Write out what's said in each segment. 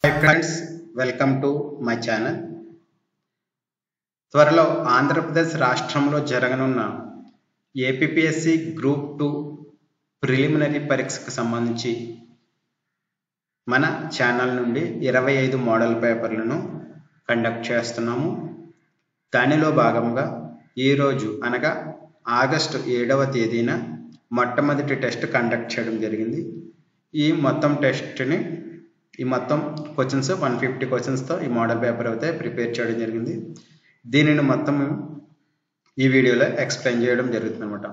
Hi friends, welcome to my channel. త్వరలో ఆంధ్రప్రదేశ్ రాష్ట్రంలో జరగనున్న ఏపీపీఎస్సీ గ్రూప్ 2 ప్రిలిమినరీ పరీక్షకు సంబంధించి మన ఛానల్ నుండి 25 మోడల్ పేపర్లను కండక్ట్ చేస్తున్నాము. దానిలో భాగంగా ఈరోజు అనగా ఆగస్టు 7వ తేదీన మొట్టమొదటి టెస్ట్ కండక్ట్ చేయడం జరిగింది. ఈ మొత్తం క్వశ్చన్స్ 150 క్వశ్చన్స్తో ఈ మోడల్ పేపర్ అయితే ప్రిపేర్ చేయడం జరిగింది. దీనిని మొత్తం ఈ వీడియోలో ఎక్స్ప్లెయిన్ చేయడం జరుగుతుంది అనమాట.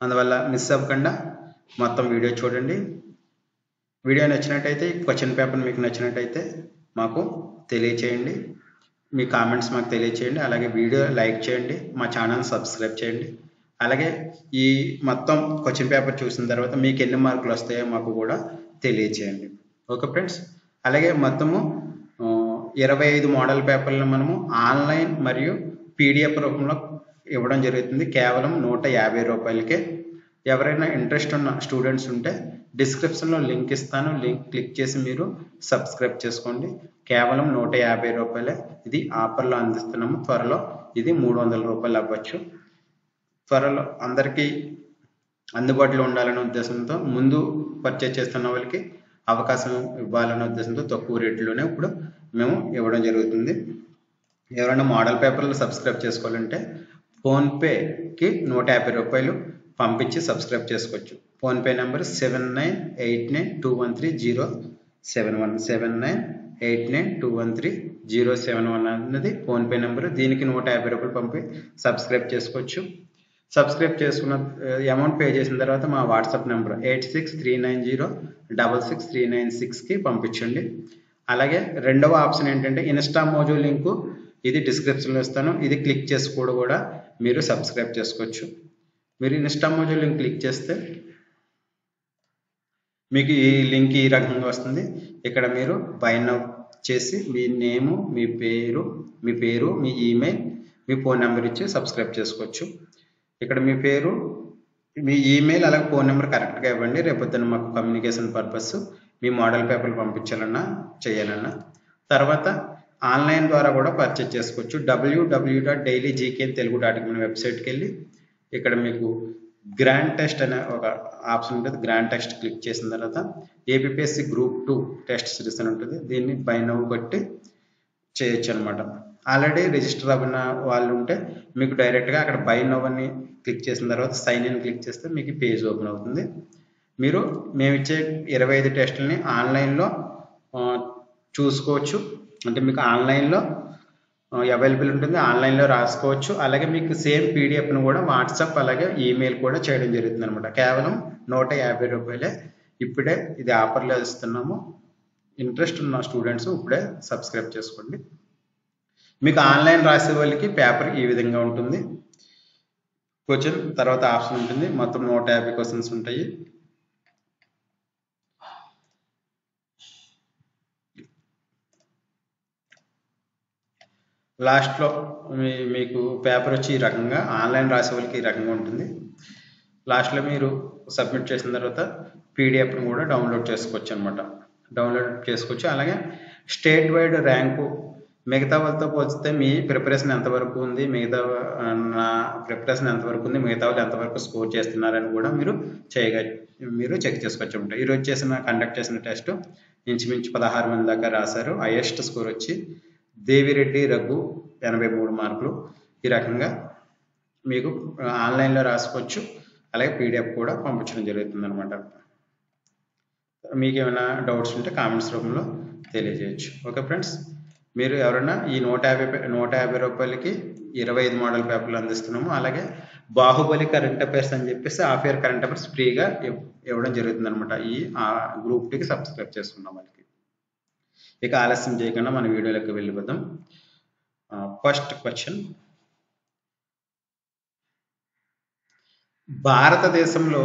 అందువల్ల మిస్ అవ్వకుండా మొత్తం వీడియో చూడండి. వీడియో నచ్చినట్టయితే, క్వశ్చన్ పేపర్ మీకు నచ్చినట్టయితే మాకు తెలియచేయండి. మీ కామెంట్స్ మాకు తెలియచేయండి. అలాగే వీడియో లైక్ చేయండి, మా ఛానల్ సబ్స్క్రైబ్ చేయండి. అలాగే ఈ మొత్తం క్వశ్చన్ పేపర్ చూసిన తర్వాత మీకు ఎన్ని మార్కులు వస్తాయో మాకు కూడా తెలియచేయండి. ఓకే ఫ్రెండ్స్, అలాగే మొత్తము 25 మోడల్ పేపర్లను మనము ఆన్లైన్ మరియు పీడిఎఫ్ రూపంలో ఇవ్వడం జరుగుతుంది. కేవలం 150 రూపాయలకే. ఎవరైనా ఇంట్రెస్ట్ ఉన్న స్టూడెంట్స్ ఉంటే డిస్క్రిప్షన్లో లింక్ ఇస్తాను, లింక్ క్లిక్ చేసి మీరు సబ్స్క్రైబ్ చేసుకోండి. కేవలం 150 రూపాయలే. ఇది ఆఫర్లో అందిస్తున్నాము. త్వరలో ఇది 300 రూపాయలు అవ్వచ్చు. త్వరలో అందరికీ అందుబాటులో ఉండాలనే ఉద్దేశంతో ముందు పర్చేజ్ చేస్తున్న వాళ్ళకి అవకాశం ఇవ్వాలనే ఉద్దేశంతో తక్కువ రేట్లోనే ఇప్పుడు మేము ఇవ్వడం జరుగుతుంది. ఎవరైనా మోడల్ పేపర్లు సబ్స్క్రైబ్ చేసుకోవాలంటే ఫోన్పేకి 150 రూపాయలు పంపించి సబ్స్క్రైబ్ చేసుకోవచ్చు. ఫోన్పే నెంబర్ 7982130717 7982130717 అన్నది ఫోన్పే నెంబర్. దీనికి 150 రూపాయలు పంపి సబ్స్క్రైబ్ చేసుకోవచ్చు. సబ్స్క్రైబ్ చేసుకున్న అమౌంట్ పే చేసిన తర్వాత మా వాట్సాప్ నెంబర్ 8639066396కి పంపించండి. అలాగే రెండవ ఆప్షన్ ఏంటంటే ఇన్స్టా మోజో లింకు, ఇది డిస్క్రిప్షన్లో ఇస్తాను. ఇది క్లిక్ చేసి కూడా మీరు సబ్స్క్రైబ్ చేసుకోవచ్చు. మీరు ఇన్స్టా మోజో లింక్ క్లిక్ చేస్తే మీకు ఈ లింక్ ఈ రకంగా వస్తుంది. ఇక్కడ మీరు బై నౌ చేసి మీ నేము, మీ పేరు, మీ ఈమెయిల్, మీ ఫోన్ నెంబర్ ఇచ్చి సబ్స్క్రైబ్ చేసుకోవచ్చు. ఇక్కడ మీ పేరు, మీ ఈమెయిల్ అలాగే ఫోన్ నెంబర్ కరెక్ట్గా ఇవ్వండి. రేపొద్దున మాకు కమ్యూనికేషన్ పర్పస్ మీ మోడల్ పేపర్లు పంపించాలన్నా చేయాలన్నా. తర్వాత ఆన్లైన్ ద్వారా కూడా పర్చేజ్ చేసుకోవచ్చు. www.dailygktelugu.in వెబ్సైట్కి వెళ్ళి ఇక్కడ మీకు గ్రాండ్ టెస్ట్ అనే ఒక ఆప్షన్ ఉంటుంది. గ్రాండ్ టెస్ట్ క్లిక్ చేసిన తర్వాత ఏపీపీఎస్సీ గ్రూప్ 2 టెస్ట్ సిరీస్ అని ఉంటుంది. దీన్ని బై నౌ కొట్టి చేయొచ్చు అనమాట. ఆల్రెడీ రిజిస్టర్ అవ్విన వాళ్ళు ఉంటే మీకు డైరెక్ట్గా అక్కడ బై నౌ అని క్లిక్ చేసిన తర్వాత సైన్ ఇన్ క్లిక్ చేస్తే మీకు పేజ్ ఓపెన్ అవుతుంది. మీరు మేము ఇచ్చే 25 టెస్టులని ఆన్లైన్లో చూసుకోవచ్చు. అంటే మీకు ఆన్లైన్లో అవైలబుల్ ఉంటుంది, ఆన్లైన్లో రాసుకోవచ్చు. అలాగే మీకు సేమ్ పీడిఎఫ్ను కూడా వాట్సాప్ అలాగే ఈమెయిల్ కూడా చేయడం జరుగుతుంది అనమాట. కేవలం 150 రూపాయలే. ఇప్పుడే ఇది ఆఫర్లో ఇస్తున్నాము. ఇంట్రెస్ట్ ఉన్న స్టూడెంట్స్ ఇప్పుడే సబ్స్క్రైబ్ చేసుకోండి. మీకు ఆన్లైన్ రాసే వాళ్ళకి పేపర్ ఈ విధంగా ఉంటుంది. క్వశ్చన్ తర్వాత ఆప్షన్ ఉంటుంది. మొత్తం 150 క్వశ్చన్స్ ఉంటాయి. లాస్ట్లో మీకు పేపర్ వచ్చి ఈ రకంగా, ఆన్లైన్ రాసే వాళ్ళకి ఈ రకంగా ఉంటుంది. లాస్ట్లో మీరు సబ్మిట్ చేసిన తర్వాత పీడిఎఫ్ను కూడా డౌన్లోడ్ చేసుకోవచ్చు అనమాట. అలాగే స్టేట్ వైడ్ ర్యాంకు మిగతా వాళ్ళతో పోల్చితే మీ ప్రిపరేషన్ ఎంతవరకు ఉంది, మిగతా వాళ్ళు ఎంతవరకు స్కోర్ చేస్తున్నారని కూడా మీరు చెక్ చేసుకోవచ్చు అనమాట. ఈరోజు కండక్ట్ చేసిన టెస్ట్ ఇంచుమించు 16 మంది దాకా రాశారు. హైయెస్ట్ స్కోర్ వచ్చి దేవిరెడ్డి రఘు 83 మార్కులు. ఈ రకంగా మీకు ఆన్లైన్లో రాసుకోవచ్చు. అలాగే పీడిఎఫ్ కూడా పంపించడం జరుగుతుంది అనమాట. మీకు ఏమైనా డౌట్స్ ఉంటే కామెంట్స్ రూపంలో తెలియజేయచ్చు. ఓకే ఫ్రెండ్స్, మీరు ఎవరైనా ఈ 150 రూపాయలకి 25 మోడల్ పేపర్లు అందిస్తున్నాము. అలాగే బాహుబలి కరెంట్ అఫైర్స్ అని చెప్పేసి హాఫ్ ఇయర్ కరెంట్ అఫైర్స్ ఫ్రీగా ఇవ్వడం జరుగుతుంది అనమాట. ఈ గ్రూప్ 2కి సబ్స్క్రైబ్ చేసుకున్నాం వాళ్ళకి. ఇక ఆలస్యం చేయకుండా మన వీడియోలోకి వెళ్ళిపోదాం. ఫస్ట్ క్వశ్చన్, భారతదేశంలో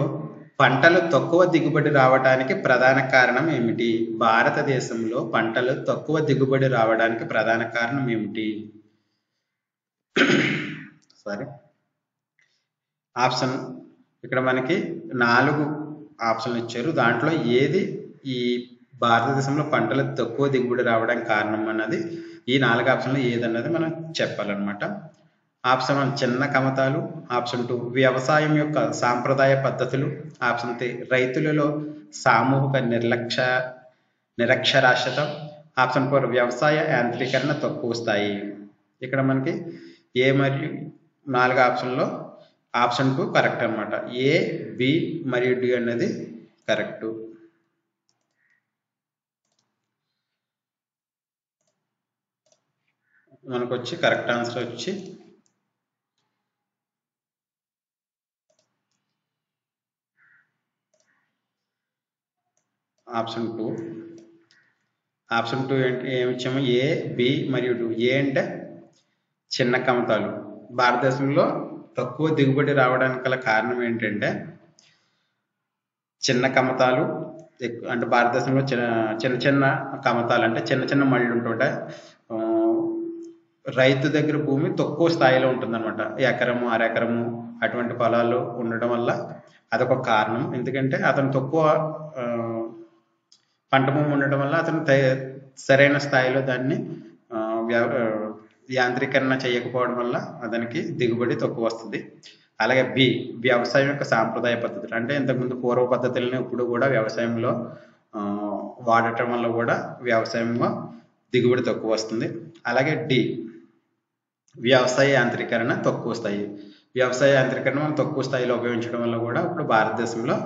పంటలు తక్కువ దిగుబడి రావడానికి ప్రధాన కారణం ఏమిటి? భారతదేశంలో పంటలు తక్కువ దిగుబడి రావడానికి ప్రధాన కారణం ఏమిటి? ఆప్షన్ ఇక్కడ మనకి 4 ఆప్షన్లు ఇచ్చారు. దాంట్లో ఏది ఈ భారతదేశంలో పంటలు తక్కువ దిగుబడి రావడానికి కారణం అన్నది ఈ 4 ఆప్షన్లో ఏదన్నది మనం చెప్పాలన్నమాట. ఆప్షన్ 1 చిన్న కమతాలు, ఆప్షన్ 2 వ్యవసాయం యొక్క సాంప్రదాయ పద్ధతులు, ఆప్షన్ 3 రైతులలో సామూహిక నిరక్షరాస్యత, ఆప్షన్ 4 వ్యవసాయ యాంత్రీకరణ తక్కువ స్థాయి. ఇక్కడ మనకి ఏ మరియు 4 ఆప్షన్లో ఆప్షన్ 2 కరెక్ట్ అన్నమాట. ఏ, బి మరియు డి అనేది కరెక్ట్. మనకు వచ్చి కరెక్ట్ ఆన్సర్ వచ్చి ఆప్షన్ 2. ఆప్షన్ 2 ఏంటి ఏమి ఇచ్చాము? ఏ, బి మరియు డి. ఏ అంటే చిన్న కమతాలు. భారతదేశంలో తక్కువ దిగుబడి రావడానికి గల కారణం ఏంటంటే చిన్న కమతాలు అంటే భారతదేశంలో చిన్న చిన్న కమతాలు అంటే చిన్న చిన్న మళ్ళు ఉంటుంటాయి. రైతు దగ్గర భూమి తక్కువ స్థాయిలో ఉంటుందన్నమాట. ఎకరము, అరెకరము అటువంటి పొలాలు ఉండడం వల్ల అదొక కారణం. ఎందుకంటే అతను తక్కువ పంట భూమి ఉండడం వల్ల అతను సరైన స్థాయిలో దాన్ని యాంత్రీకరణ చేయకపోవడం వల్ల అతనికి దిగుబడి తక్కువ వస్తుంది. అలాగే బి వ్యవసాయం యొక్క సాంప్రదాయ పద్ధతులు అంటే ఇంతకుముందు పూర్వ పద్ధతులని ఇప్పుడు కూడా వ్యవసాయంలో వాడటం వల్ల కూడా వ్యవసాయంలో దిగుబడి తక్కువ వస్తుంది. అలాగే డి వ్యవసాయ యాంత్రీకరణ తక్కువ స్థాయి. వ్యవసాయ యాంత్రీకరణ మనం తక్కువ స్థాయిలో ఉపయోగించడం వల్ల కూడా ఇప్పుడు భారతదేశంలో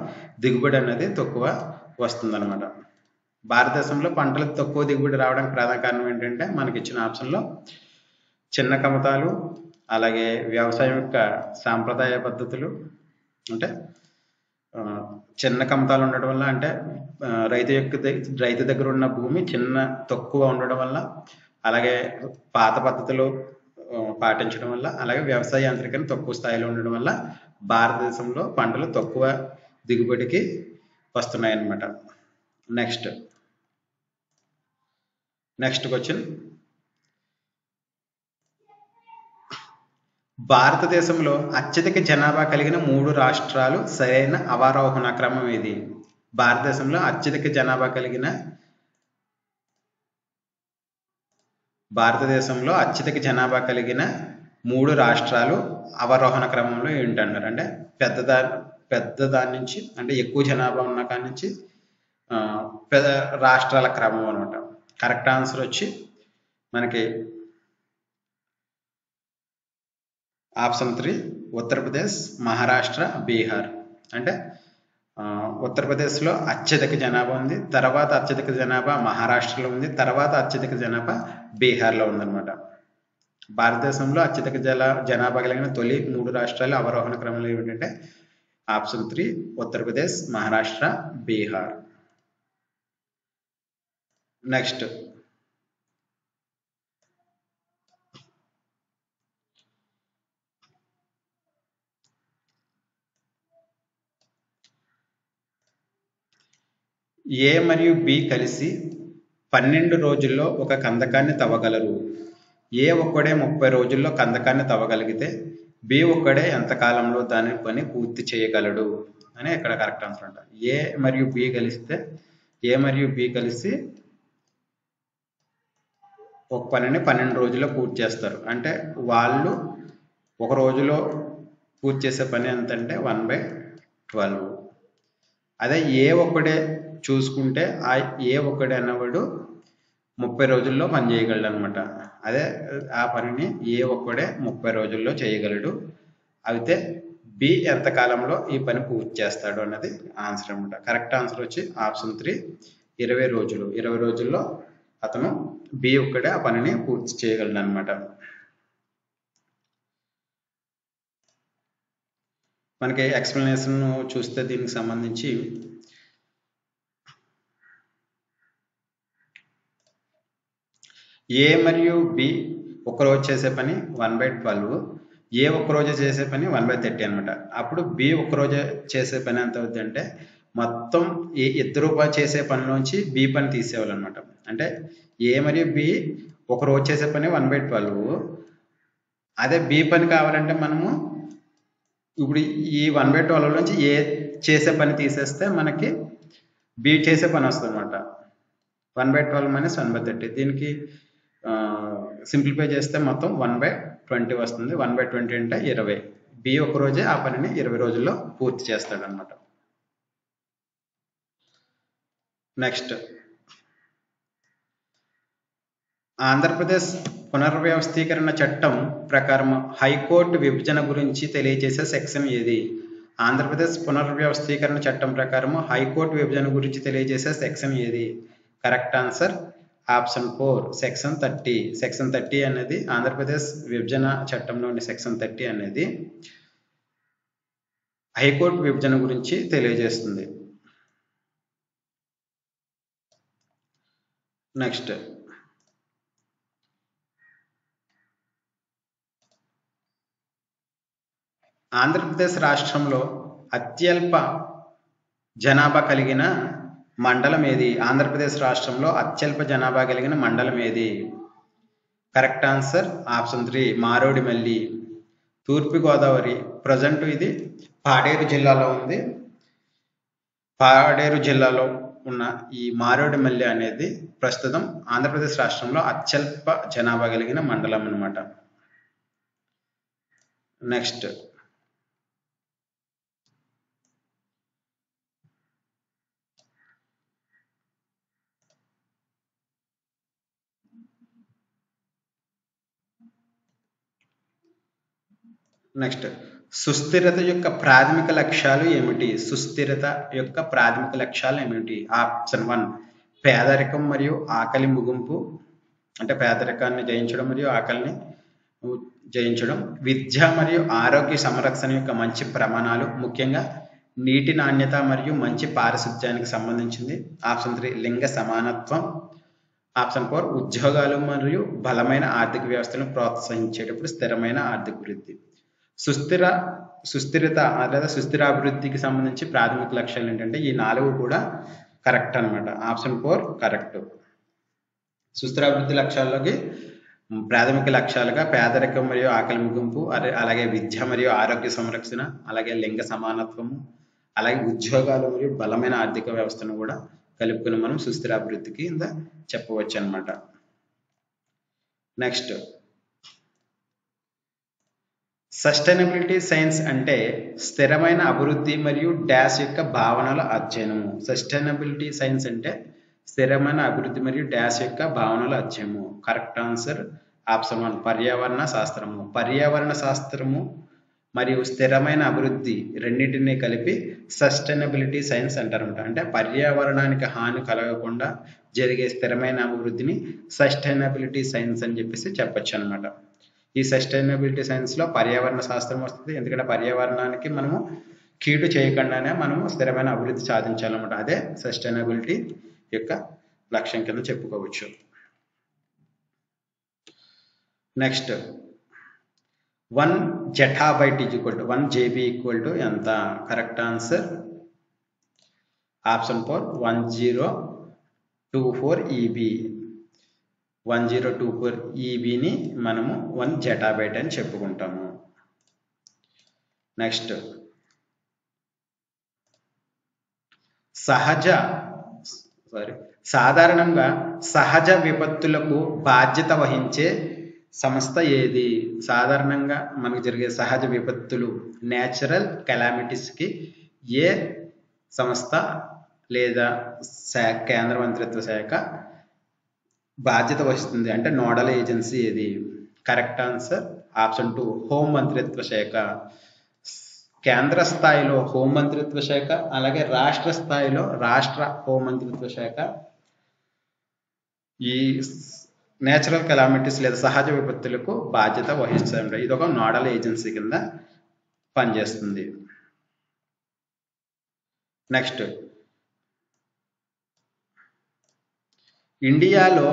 దిగుబడి అనేది తక్కువ వస్తుందన్నమాట. భారతదేశంలో పంటలు తక్కువ దిగుబడి రావడానికి ప్రధాన కారణం ఏంటంటే మనకి ఇచ్చిన ఆప్షన్లో చిన్న కమతాలు, అలాగే వ్యవసాయం యొక్క సాంప్రదాయ పద్ధతులు అంటే చిన్న కమతాలు ఉండడం వల్ల అంటే రైతు దగ్గర ఉన్న భూమి తక్కువ ఉండడం వల్ల, అలాగే పాత పద్ధతులు పాటించడం వల్ల, అలాగే వ్యవసాయ యాంత్రీకరణ తక్కువ స్థాయిలో ఉండడం వల్ల భారతదేశంలో పంటలు తక్కువ దిగుబడికి వస్తున్నాయి అన్నమాట. Next question. భారతదేశంలో అత్యధిక జనాభా కలిగిన 3 రాష్ట్రాలు సరైన అవరోహణ క్రమం ఏది? భారతదేశంలో అత్యధిక జనాభా కలిగిన 3 రాష్ట్రాలు అవరోహణ క్రమంలో ఏంటంటారు? అంటే పెద్ద దాని నుంచి అంటే ఎక్కువ జనాభా ఉన్న కాడి నుంచి పెద్ద రాష్ట్రాల క్రమం అనమాట. కరెక్ట్ ఆన్సర్ వచ్చి మనకి ఆప్షన్ 3 ఉత్తరప్రదేశ్, మహారాష్ట్ర, బీహార్. అంటే ఉత్తరప్రదేశ్లో అత్యధిక జనాభా ఉంది, తర్వాత అత్యధిక జనాభా మహారాష్ట్రలో ఉంది, తర్వాత అత్యధిక జనాభా బీహార్లో ఉందన్నమాట. భారతదేశంలో అత్యధిక జనాభా కలిగిన తొలి 3 రాష్ట్రాలు అవరోహణ క్రమంలో ఏమిటంటే ఆప్షన్ 3 ఉత్తరప్రదేశ్, మహారాష్ట్ర, బీహార్. నెక్స్ట్. ఏ మరియు బి కలిసి 12 రోజుల్లో ఒక కందకాన్ని తవ్వగలరు. ఏ ఒక్కడే 30 రోజుల్లో కందకాన్ని తవ్వగలిగితే బి ఒక్కడే ఎంత కాలంలో దాని పని పూర్తి చేయగలడు అని ఇక్కడ కరెక్ట్ ఆన్సర్ అంట. ఏ మరియు బి కలిసి ఒక పనిని 12 రోజుల్లో పూర్తి చేస్తారు. అంటే వాళ్ళు ఒక రోజులో పూర్తి చేసే పని ఎంతంటే 1/12. అదే ఏ ఒక్కడే చూసుకుంటే ఆ ఏ ఒక్కడే అన్నవాడు 30 రోజుల్లో పని చేయగలడు అనమాట. అదే ఆ పనిని ఏ ఒక్కడే 30 రోజుల్లో చేయగలడు. అయితే బి ఎంత కాలంలో ఈ పని పూర్తి చేస్తాడు అన్నది ఆన్సర్ అనమాట. కరెక్ట్ ఆన్సర్ వచ్చి ఆప్షన్ 3 20 రోజులు. 20 రోజుల్లో అతను బి ఒక్కడే ఆ పనిని పూర్తి చేయగలడు అనమాట. మనకి ఎక్స్ప్లెనేషన్ చూస్తే దీనికి సంబంధించి ఏ మరియు బి ఒక్కరోజు చేసే పని 1/12, ఏ ఒక్కరోజు చేసే పని 1/30 అనమాట. అప్పుడు బి ఒక్కరోజు చేసే పని ఎంత అవుతుంది అంటే మొత్తం ఇద్దరు చేసే పనిలోంచి బి పని తీసేవాళ్ళనమాట. అంటే ఏ మరియు బి ఒకరోజు చేసే పని 1/12. అదే బి పని కావాలంటే మనము ఇప్పుడు ఈ 1/12 నుంచి ఏ చేసే పని తీసేస్తే మనకి బి చేసే పని వస్తుంది అనమాట. 1/12 మైనస్ 1/30. దీనికి సింప్లిఫై చేస్తే మొత్తం 1/20 వస్తుంది. 1/20 అంటే 20. బి ఒక రోజే ఆ పనిని 20 రోజుల్లో పూర్తి చేస్తాడు అనమాట. నెక్స్ట్, ఆంధ్రప్రదేశ్ పునర్వ్యవస్థీకరణ చట్టం ప్రకారం హైకోర్టు విభజన గురించి తెలియజేసే సెక్షన్ ఏది? ఆంధ్రప్రదేశ్ పునర్వ్యవస్థీకరణ చట్టం ప్రకారం హైకోర్టు విభజన గురించి తెలియజేసే సెక్షన్ ఏది? Correct answer option 4 section 30. Section 30 అనేది ఆంధ్రప్రదేశ్ విభజన చట్టంలోని సెక్షన్ 30 అనేది హైకోర్టు విభజన గురించి తెలియజేస్తుంది. నెక్స్ట్, ఆంధ్రప్రదేశ్ రాష్ట్రంలో అత్యల్ప జనాభా కలిగిన మండలం ఏది? ఆంధ్రప్రదేశ్ రాష్ట్రంలో అత్యల్ప జనాభా కలిగిన మండలం ఏది? Correct answer option 3 మారోడిమల్లి. తూర్పుగోదావరి, ప్రజెంట్ ఇది పాడేరు జిల్లాలో ఉంది. పాడేరు జిల్లాలో ఉన్న ఈ మారోడిమల్లి అనేది ప్రస్తుతం ఆంధ్రప్రదేశ్ రాష్ట్రంలో అత్యల్ప జనాభా కలిగిన మండలం అన్నమాట. నెక్స్ట్, సుస్థిరత యొక్క ప్రాథమిక లక్ష్యాలు ఏమిటి? సుస్థిరత యొక్క ప్రాథమిక లక్ష్యాలు ఏమిటి? ఆప్షన్ 1 పేదరికం మరియు ఆకలి ముగింపు, అంటే పేదరికాన్ని జయించడం మరియు ఆకలిని జయించడం. విద్య మరియు ఆరోగ్య సంరక్షణ యొక్క మంచి ప్రమాణాలు, ముఖ్యంగా నీటి నాణ్యత మరియు మంచి పారిశుధ్యానికి సంబంధించింది. ఆప్షన్ 3 లింగ సమానత్వం. ఆప్షన్ 4 ఉద్యోగాలు మరియు బలమైన ఆర్థిక వ్యవస్థను ప్రోత్సహించేటప్పుడు స్థిరమైన ఆర్థిక వృద్ధి. సుస్థిరత లేదా సుస్థిరాభివృద్ధికి సంబంధించి ప్రాథమిక లక్ష్యాలు ఏంటంటే ఈ 4 కూడా కరెక్ట్ అనమాట. Option 4 correct. సుస్థిరాభివృద్ధి లక్ష్యాల్లోకి ప్రాథమిక లక్ష్యాలుగా పేదరికం మరియు ఆకలి ముగింపు, అలాగే విద్య మరియు ఆరోగ్య సంరక్షణ, అలాగే లింగ సమానత్వము, అలాగే ఉద్యోగాలు మరియు బలమైన ఆర్థిక వ్యవస్థను కూడా కలుపుకుని మనం సుస్థిరాభివృద్ధి కింద చెప్పవచ్చు అనమాట. నెక్స్ట్, సస్టైనబిలిటీ సైన్స్ అంటే స్థిరమైన అభివృద్ధి మరియు డాష్ యొక్క భావనల అధ్యయనము. సస్టైనబిలిటీ సైన్స్ అంటే స్థిరమైన అభివృద్ధి మరియు డాష్ యొక్క భావనల అధ్యయనము. కరెక్ట్ ఆన్సర్ ఆప్షన్ 1 పర్యావరణ శాస్త్రము. పర్యావరణ శాస్త్రము మరియు స్థిరమైన అభివృద్ధి రెండింటినీ కలిపి సస్టైనబిలిటీ సైన్స్ అంటారన్నమాట. అంటే పర్యావరణానికి హాని కలగకుండా జరిగే స్థిరమైన అభివృద్ధిని సస్టైనబిలిటీ సైన్స్ అని చెప్పేసి చెప్పచ్చు అనమాట. ఈ సస్టైనబిలిటీ సైన్స్ లో పర్యావరణ శాస్త్రం వస్తుంది. ఎందుకంటే పర్యావరణానికి మనము కీడు చేయకుండానే మనము స్థిరమైన అభివృద్ధి సాధించాలన్నమాట. అదే సస్టైనబిలిటీ యొక్క లక్ష్యం కింద చెప్పుకోవచ్చు. Next, 1 zettabyte is equal to 1 JB equal to ఎంత? Correct answer option 4 1024 EB. 1024 EBని మనము 1 జెటాబైట్ అని చెప్పుకుంటాము. నెక్స్ట్, సాధారణంగా సహజ విపత్తులకు బాధ్యత వహించే సంస్థ ఏది? సాధారణంగా మనకు జరిగే సహజ విపత్తులు, నేచురల్ కెలామిటీస్కి ఏ సంస్థ లేదా కేంద్ర మంత్రిత్వ శాఖ బాధ్యత వహిస్తుంది? అంటే నోడల్ ఏజెన్సీ ఏది? కరెక్ట్ ఆన్సర్ ఆప్షన్ 2 హోం మంత్రిత్వ శాఖ. కేంద్ర స్థాయిలో హోం మంత్రిత్వ శాఖ, అలాగే రాష్ట్ర స్థాయిలో రాష్ట్ర హోం మంత్రిత్వ శాఖ ఈ నేచురల్ కెలామిటీస్ లేదా సహజ విపత్తులకు బాధ్యత వహిస్తుంది. ఇది ఒక నోడల్ ఏజెన్సీ కింద పనిచేస్తుంది. నెక్స్ట్, ఇండియాలో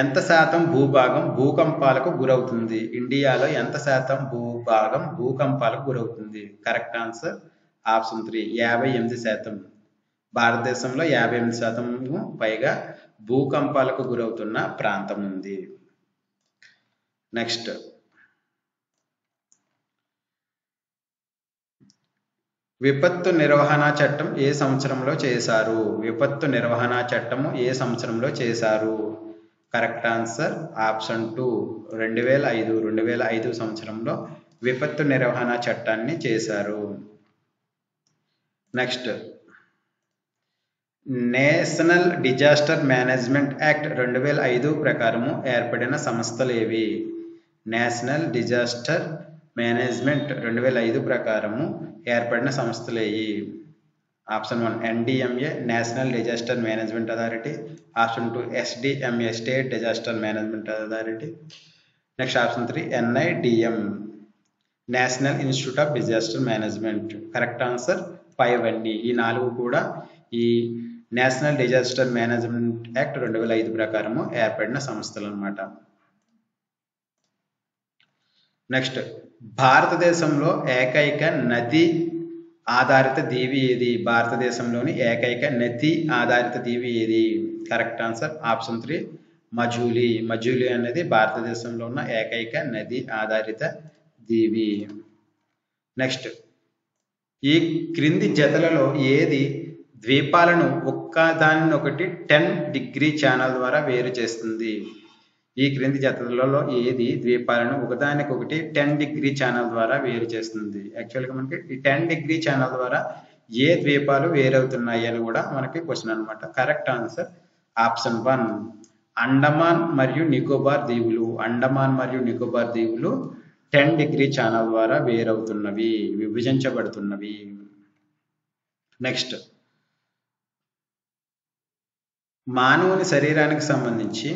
ఎంత శాతం భూభాగం భూకంపాలకు గురవుతుంది? ఇండియాలో ఎంత శాతం భూభాగం భూకంపాలకు గురవుతుంది? Correct answer option 3 58%. భారతదేశంలో 58% పైగా భూకంపాలకు గురవుతున్న ప్రాంతం ఉంది. నెక్స్ట్, విపత్తు నిర్వహణ చట్టం ఏ సంవత్సరంలో చేశారు? విపత్తు నిర్వహణ చట్టము ఏ సంవత్సరంలో చేశారు? కరెక్ట్ ఆన్సర్ ఆప్షన్ 2 2005 సంవత్సరంలో విపత్తు నిర్వహణ చట్టాన్ని చేశారు. Next, national disaster management act 2005 ప్రకారము ఏర్పడిన సంస్థలు ఏవి? నేషనల్ డిజాస్టర్ మేనేజ్మెంట్ 2005 ప్రకారము ఏర్పడిన సంస్థలు ఏవి? Option 1 NDMA national disaster management authority, option 2 SDMA state disaster management authority, next option 3 NIDM national institute of disaster management. Correct answer 5 అండి. ఈ 4 కూడా ఈ నేషనల్ డిజాస్టర్ మేనేజ్మెంట్ యాక్ట్ 2005 ప్రకారము ఏర్పడిన సంస్థలు అన్నమాట. నెక్స్ట్, భారతదేశంలో ఏకైక నది ఆధారిత దీవి ఏది? భారతదేశంలోని ఏకైక నది ఆధారిత దీవి ఏది? Correct answer option 3 Majuli. Majuli అనేది భారతదేశంలో ఉన్న ఏకైక నది ఆధారిత దీవి. నెక్స్ట్, ఈ క్రింది జతలలో ఏది ద్వీపాలను ఒక్కదానినొకటి 10 డిగ్రీ ఛానల్ ద్వారా వేరు చేస్తుంది? ఈ క్రింది జతలలో ఏది ద్వీపాలను ఒకదానికొకటి 10 డిగ్రీ ఛానల్ ద్వారా వేరు చేస్తుంది? యాక్చువల్గా మనకి ఈ 10 డిగ్రీ ఛానల్ ద్వారా ఏ ద్వీపాలు వేరవుతున్నాయి అని కూడా మనకి క్వశ్చన్ అనమాట. కరెక్ట్ ఆన్సర్ ఆప్షన్ 1 అండమాన్ మరియు నికోబార్ దీవులు. అండమాన్ మరియు నికోబార్ దీవులు 10 డిగ్రీ ఛానల్ ద్వారా వేరవుతున్నవి, విభజించబడుతున్నవి. నెక్స్ట్, మానవుని శరీరానికి సంబంధించి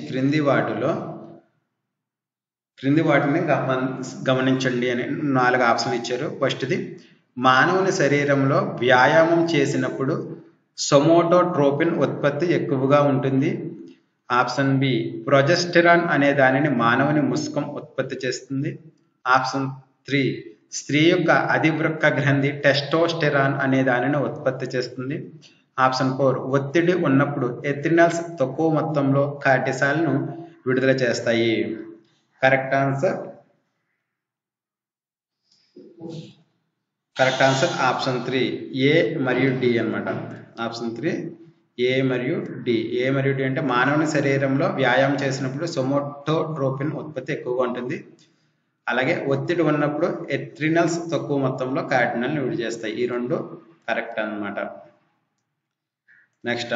క్రింది వాటిని గమనించండి అని 4 ఆప్షన్లు ఇచ్చారు. ఫస్ట్ది, మానవుని శరీరంలో వ్యాయామం చేసినప్పుడు సోమాటోట్రోపిన్ ఉత్పత్తి ఎక్కువగా ఉంటుంది. ఆప్షన్ బి, ప్రొజెస్టెరాన్ అనే దానిని మానవుని ముస్కం ఉత్పత్తి చేస్తుంది. ఆప్షన్ 3, స్త్రీ యొక్క అధివృక్క గ్రంథి టెస్టోస్టెరాన్ అనే దానిని ఉత్పత్తి చేస్తుంది. ఆప్షన్ 4, ఒత్తిడి ఉన్నప్పుడు ఎథినల్స్ తక్కువ మొత్తంలో కార్టిసాల్ను విడుదల చేస్తాయి. కరెక్ట్ ఆన్సర్ ఆప్షన్ 3 ఏ మరియు డి అన్నమాట. ఆప్షన్ 3 ఏ మరియు డి. ఏ మరియు డి అంటే మానవుని శరీరంలో వ్యాయామం చేసినప్పుడు సోమాటోట్రోపిన్ ఉత్పత్తి ఎక్కువగా ఉంటుంది, అలాగే ఒత్తిడి ఉన్నప్పుడు ఎథ్రినల్స్ తక్కువ మొత్తంలో కార్టిసాల్ను విడుదల చేస్తాయి. ఈ 2 కరెక్ట్ అన్నమాట. నెక్స్ట్,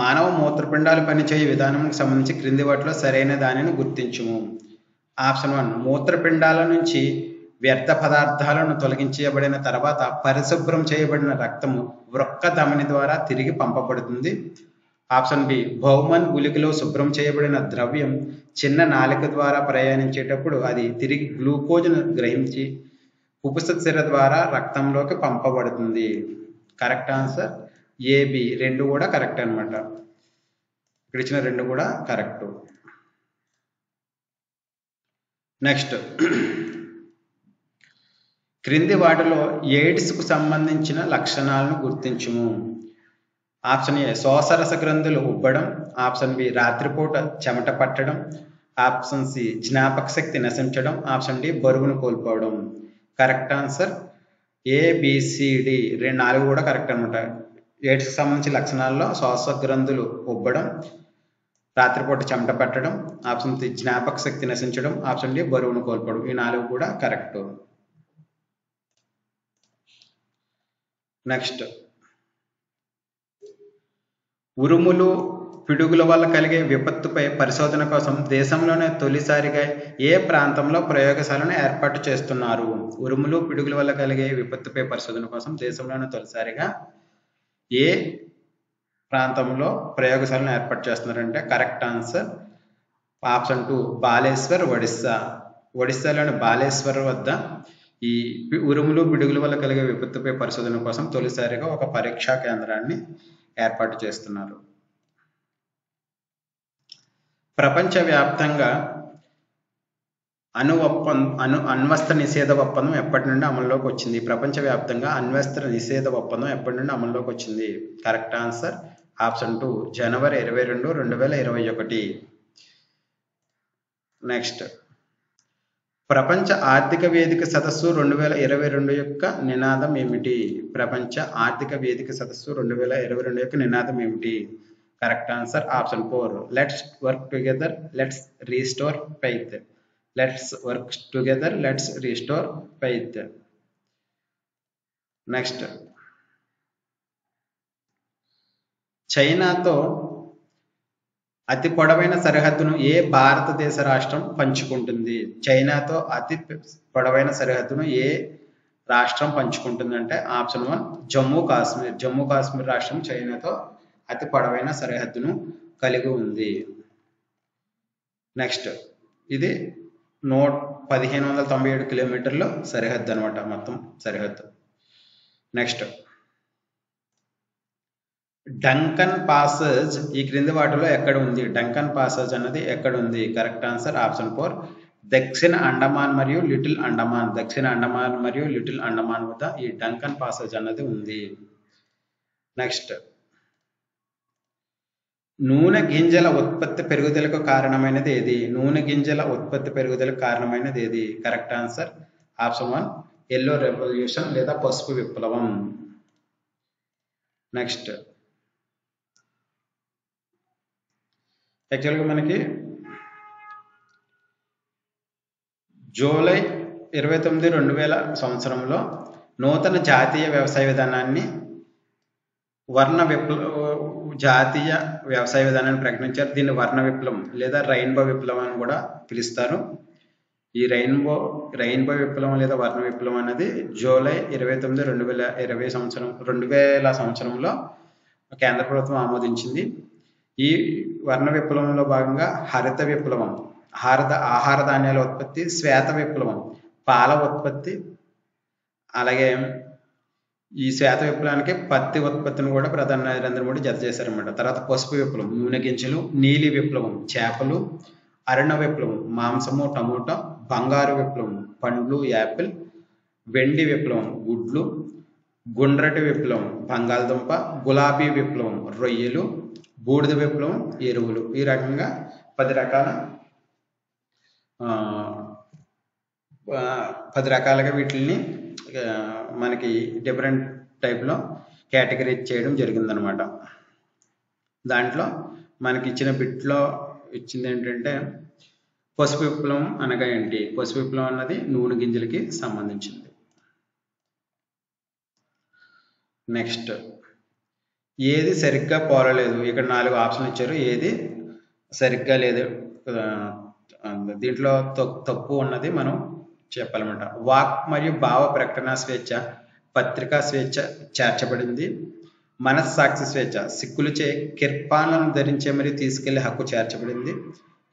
మానవ మూత్రపిండాలు పనిచేయు విధానానికి సంబంధించి క్రింది వాటిలో సరైన దానిని గుర్తించుము. ఆప్షన్ 1, మూత్రపిండాల నుంచి వ్యర్థ పదార్థాలను తొలగించబడిన తర్వాత పరిశుభ్రం చేయబడిన రక్తము వృక్క ధమని ద్వారా తిరిగి పంపబడుతుంది. ఆప్షన్ బి, బౌమన్ గుళికలో శుభ్రం చేయబడిన ద్రవ్యం చిన్న నాళిక ద్వారా ప్రయాణించేటప్పుడు అది తిరిగి గ్లూకోజ్ను గ్రహించి కుబుస సిర ద్వారా రక్తంలోకి పంపబడుతుంది. Correct answer AB. 2 కూడా కరెక్ట్ అనమాట. ఇక్కడ ఇచ్చిన 2 కూడా కరెక్ట్. నెక్స్ట్, క్రింది వాటిలో ఎయిడ్స్కు సంబంధించిన లక్షణాలను గుర్తించుము. ఆప్షన్ ఏ, శ్వాసరస గ్రంథులు ఉబ్బడం. ఆప్షన్ బి, రాత్రిపూట చెమట పట్టడం. ఆప్షన్ సి, జ్ఞాపక శక్తి నశించడం. ఆప్షన్ డి, బరువును కోల్పోవడం. Correct answer A B C D. 4 కూడా కరెక్ట్ అనమాట. ఎయిడ్స్కి సంబంధించిన లక్షణాల్లో శ్వాస గ్రంథులు ఉబ్బడం, రాత్రిపూట చెమట పట్టడం, ఆప్షన్ సి జ్ఞాపక శక్తి నశించడం, ఆప్షన్ డి బరువును కోల్పోవడం. ఈ 4 కూడా కరెక్ట్. నెక్స్ట్, ఉరుములు పిడుగుల వల్ల కలిగే విపత్తుపై పరిశోధన కోసం దేశంలోనే తొలిసారిగా ఏ ప్రాంతంలో ప్రయోగశాలను ఏర్పాటు చేస్తున్నారు? ఉరుములు పిడుగుల వల్ల కలిగే విపత్తుపై పరిశోధన కోసం దేశంలోనే తొలిసారిగా ఏ ప్రాంతంలో ప్రయోగశాలను ఏర్పాటు చేస్తున్నారంటే correct answer option 2 Baleshwar, Odisha. ఒడిస్సాలోని బాలేశ్వర్ వద్ద ఈ ఉరుములు పిడుగుల వల్ల కలిగే విపత్తుపై పరిశోధన కోసం తొలిసారిగా ఒక పరీక్షా కేంద్రాన్ని ఏర్పాటు చేస్తున్నారు. ప్రపంచవ్యాప్తంగా అణ్వస్త్ర నిషేధ ఒప్పందం ఎప్పటి నుండి అమల్లోకి వచ్చింది? ప్రపంచవ్యాప్తంగా అణ్వస్త్ర నిషేధ ఒప్పందం ఎప్పటి నుండి అమల్లోకి వచ్చింది? కరెక్ట్ ఆన్సర్ ఆప్షన్ 2 జనవరి 22, 2021. నెక్స్ట్, ప్రపంచ ఆర్థిక వేదిక సదస్సు 2022 యొక్క నినాదం ఏమిటి? ప్రపంచ ఆర్థిక వేదిక సదస్సు 2022 యొక్క నినాదం ఏమిటి? Correct answer option 4 let's work together, let's restore faith. Let's work together, let's restore faith. Next, చైనాతో అతి పొడవైన సరిహద్దును ఏ భారతదేశ రాష్ట్రం పంచుకుంటుంది? చైనాతో అతి పొడవైన సరిహద్దును ఏ రాష్ట్రం పంచుకుంటుంది అంటే ఆప్షన్ 1 జమ్మూ కాశ్మీర్. జమ్మూ కాశ్మీర్ రాష్ట్రం చైనాతో అతి పొడవైన సరిహద్దును కలిగి ఉంది. నెక్స్ట్, ఇది 1597 కిలోమీటర్ల సరిహద్దు అనమాట, మొత్తం సరిహద్దు. నెక్స్ట్, డంకన్ పాసేజ్ ఈ క్రింది వాటిలో ఎక్కడ ఉంది? డంకన్ పాసేజ్ అన్నది ఎక్కడ ఉంది? కరెక్ట్ ఆన్సర్ ఆప్షన్ 4 దక్షిణ అండమాన్ మరియు లిటిల్ అండమాన్. దక్షిణ అండమాన్ మరియు లిటిల్ అండమాన్ వద్ద ఈ డంకన్ పాసేజ్ అన్నది ఉంది. నెక్స్ట్, నూనె గింజల ఉత్పత్తి పెరుగుదలకు కారణమైనది ఏది? నూనె గింజల ఉత్పత్తి పెరుగుదలకు కారణమైనది ఏది? Correct answer option 1 yellow revolution లేదా పసుపు విప్లవం. నెక్స్ట్, యాక్చువల్గా మనకి జూలై 29, 2000 సంవత్సరంలో నూతన జాతీయ వ్యవసాయ విధానాన్ని జాతీయ వ్యవసాయ విధానాన్ని ప్రకటించారు. దీన్ని వర్ణ విప్లవం లేదా రెయిన్బో విప్లవం అని కూడా పిలుస్తారు. ఈ రెయిన్బో విప్లవం లేదా వర్ణ విప్లవం అనేది జూలై 29, 2000 సంవత్సరంలో కేంద్ర ప్రభుత్వం ఆమోదించింది. ఈ వర్ణ విప్లవంలో భాగంగా హరిత విప్లవం, ఆహార ధాన్యాల ఉత్పత్తి, శ్వేత విప్లవం, పాల ఉత్పత్తి, అలాగే ఈ శ్వేత విప్లవానికి పత్తి ఉత్పత్తిని కూడా ప్రధాని నరేంద్ర మోడీ జత చేశారన్నమాట. తర్వాత పసుపు విప్లవం నూనె గింజలు, నీలి విప్లవం చేపలు, అరుణ విప్లవం మాంసము టమోటా, బంగారు విప్లవం పండ్లు యాపిల్, వెండి విప్లవం గుడ్లు, గుండ్రటి విప్లవం బంగాళదుంప, గులాబీ విప్లవం రొయ్యలు, బూడిద విప్లవం ఎరువులు. ఈ రకంగా 10 రకాలుగా వీటిని మనకి డిఫరెంట్ టైప్లో కేటగిరైజ్ చేయడం జరిగిందనమాట. దాంట్లో మనకి ఇచ్చిన బిట్లో ఇచ్చింది ఏంటంటే పసుపు విప్లవం అనగా ఏంటి? పసుపు విప్లవం అన్నది నూనె గింజలకి సంబంధించింది. నెక్స్ట్, ఏది సరిగ్గా పోలలేదు? ఇక్కడ 4 ఆప్షన్లు ఇచ్చారు, ఏది సరిగ్గా లేదు, దీంట్లో తప్పు ఉన్నది మనం చెప్పాలన్నమాట. వాక్ మరియు భావ ప్రకటన స్వేచ్ఛ, పత్రికా స్వేచ్ఛ చేర్చబడింది. మనస్సాక్షి స్వేచ్ఛ, సిక్కులుచే కిర్పాలను ధరించే మరియు తీసుకెళ్లే హక్కు చేర్చబడింది.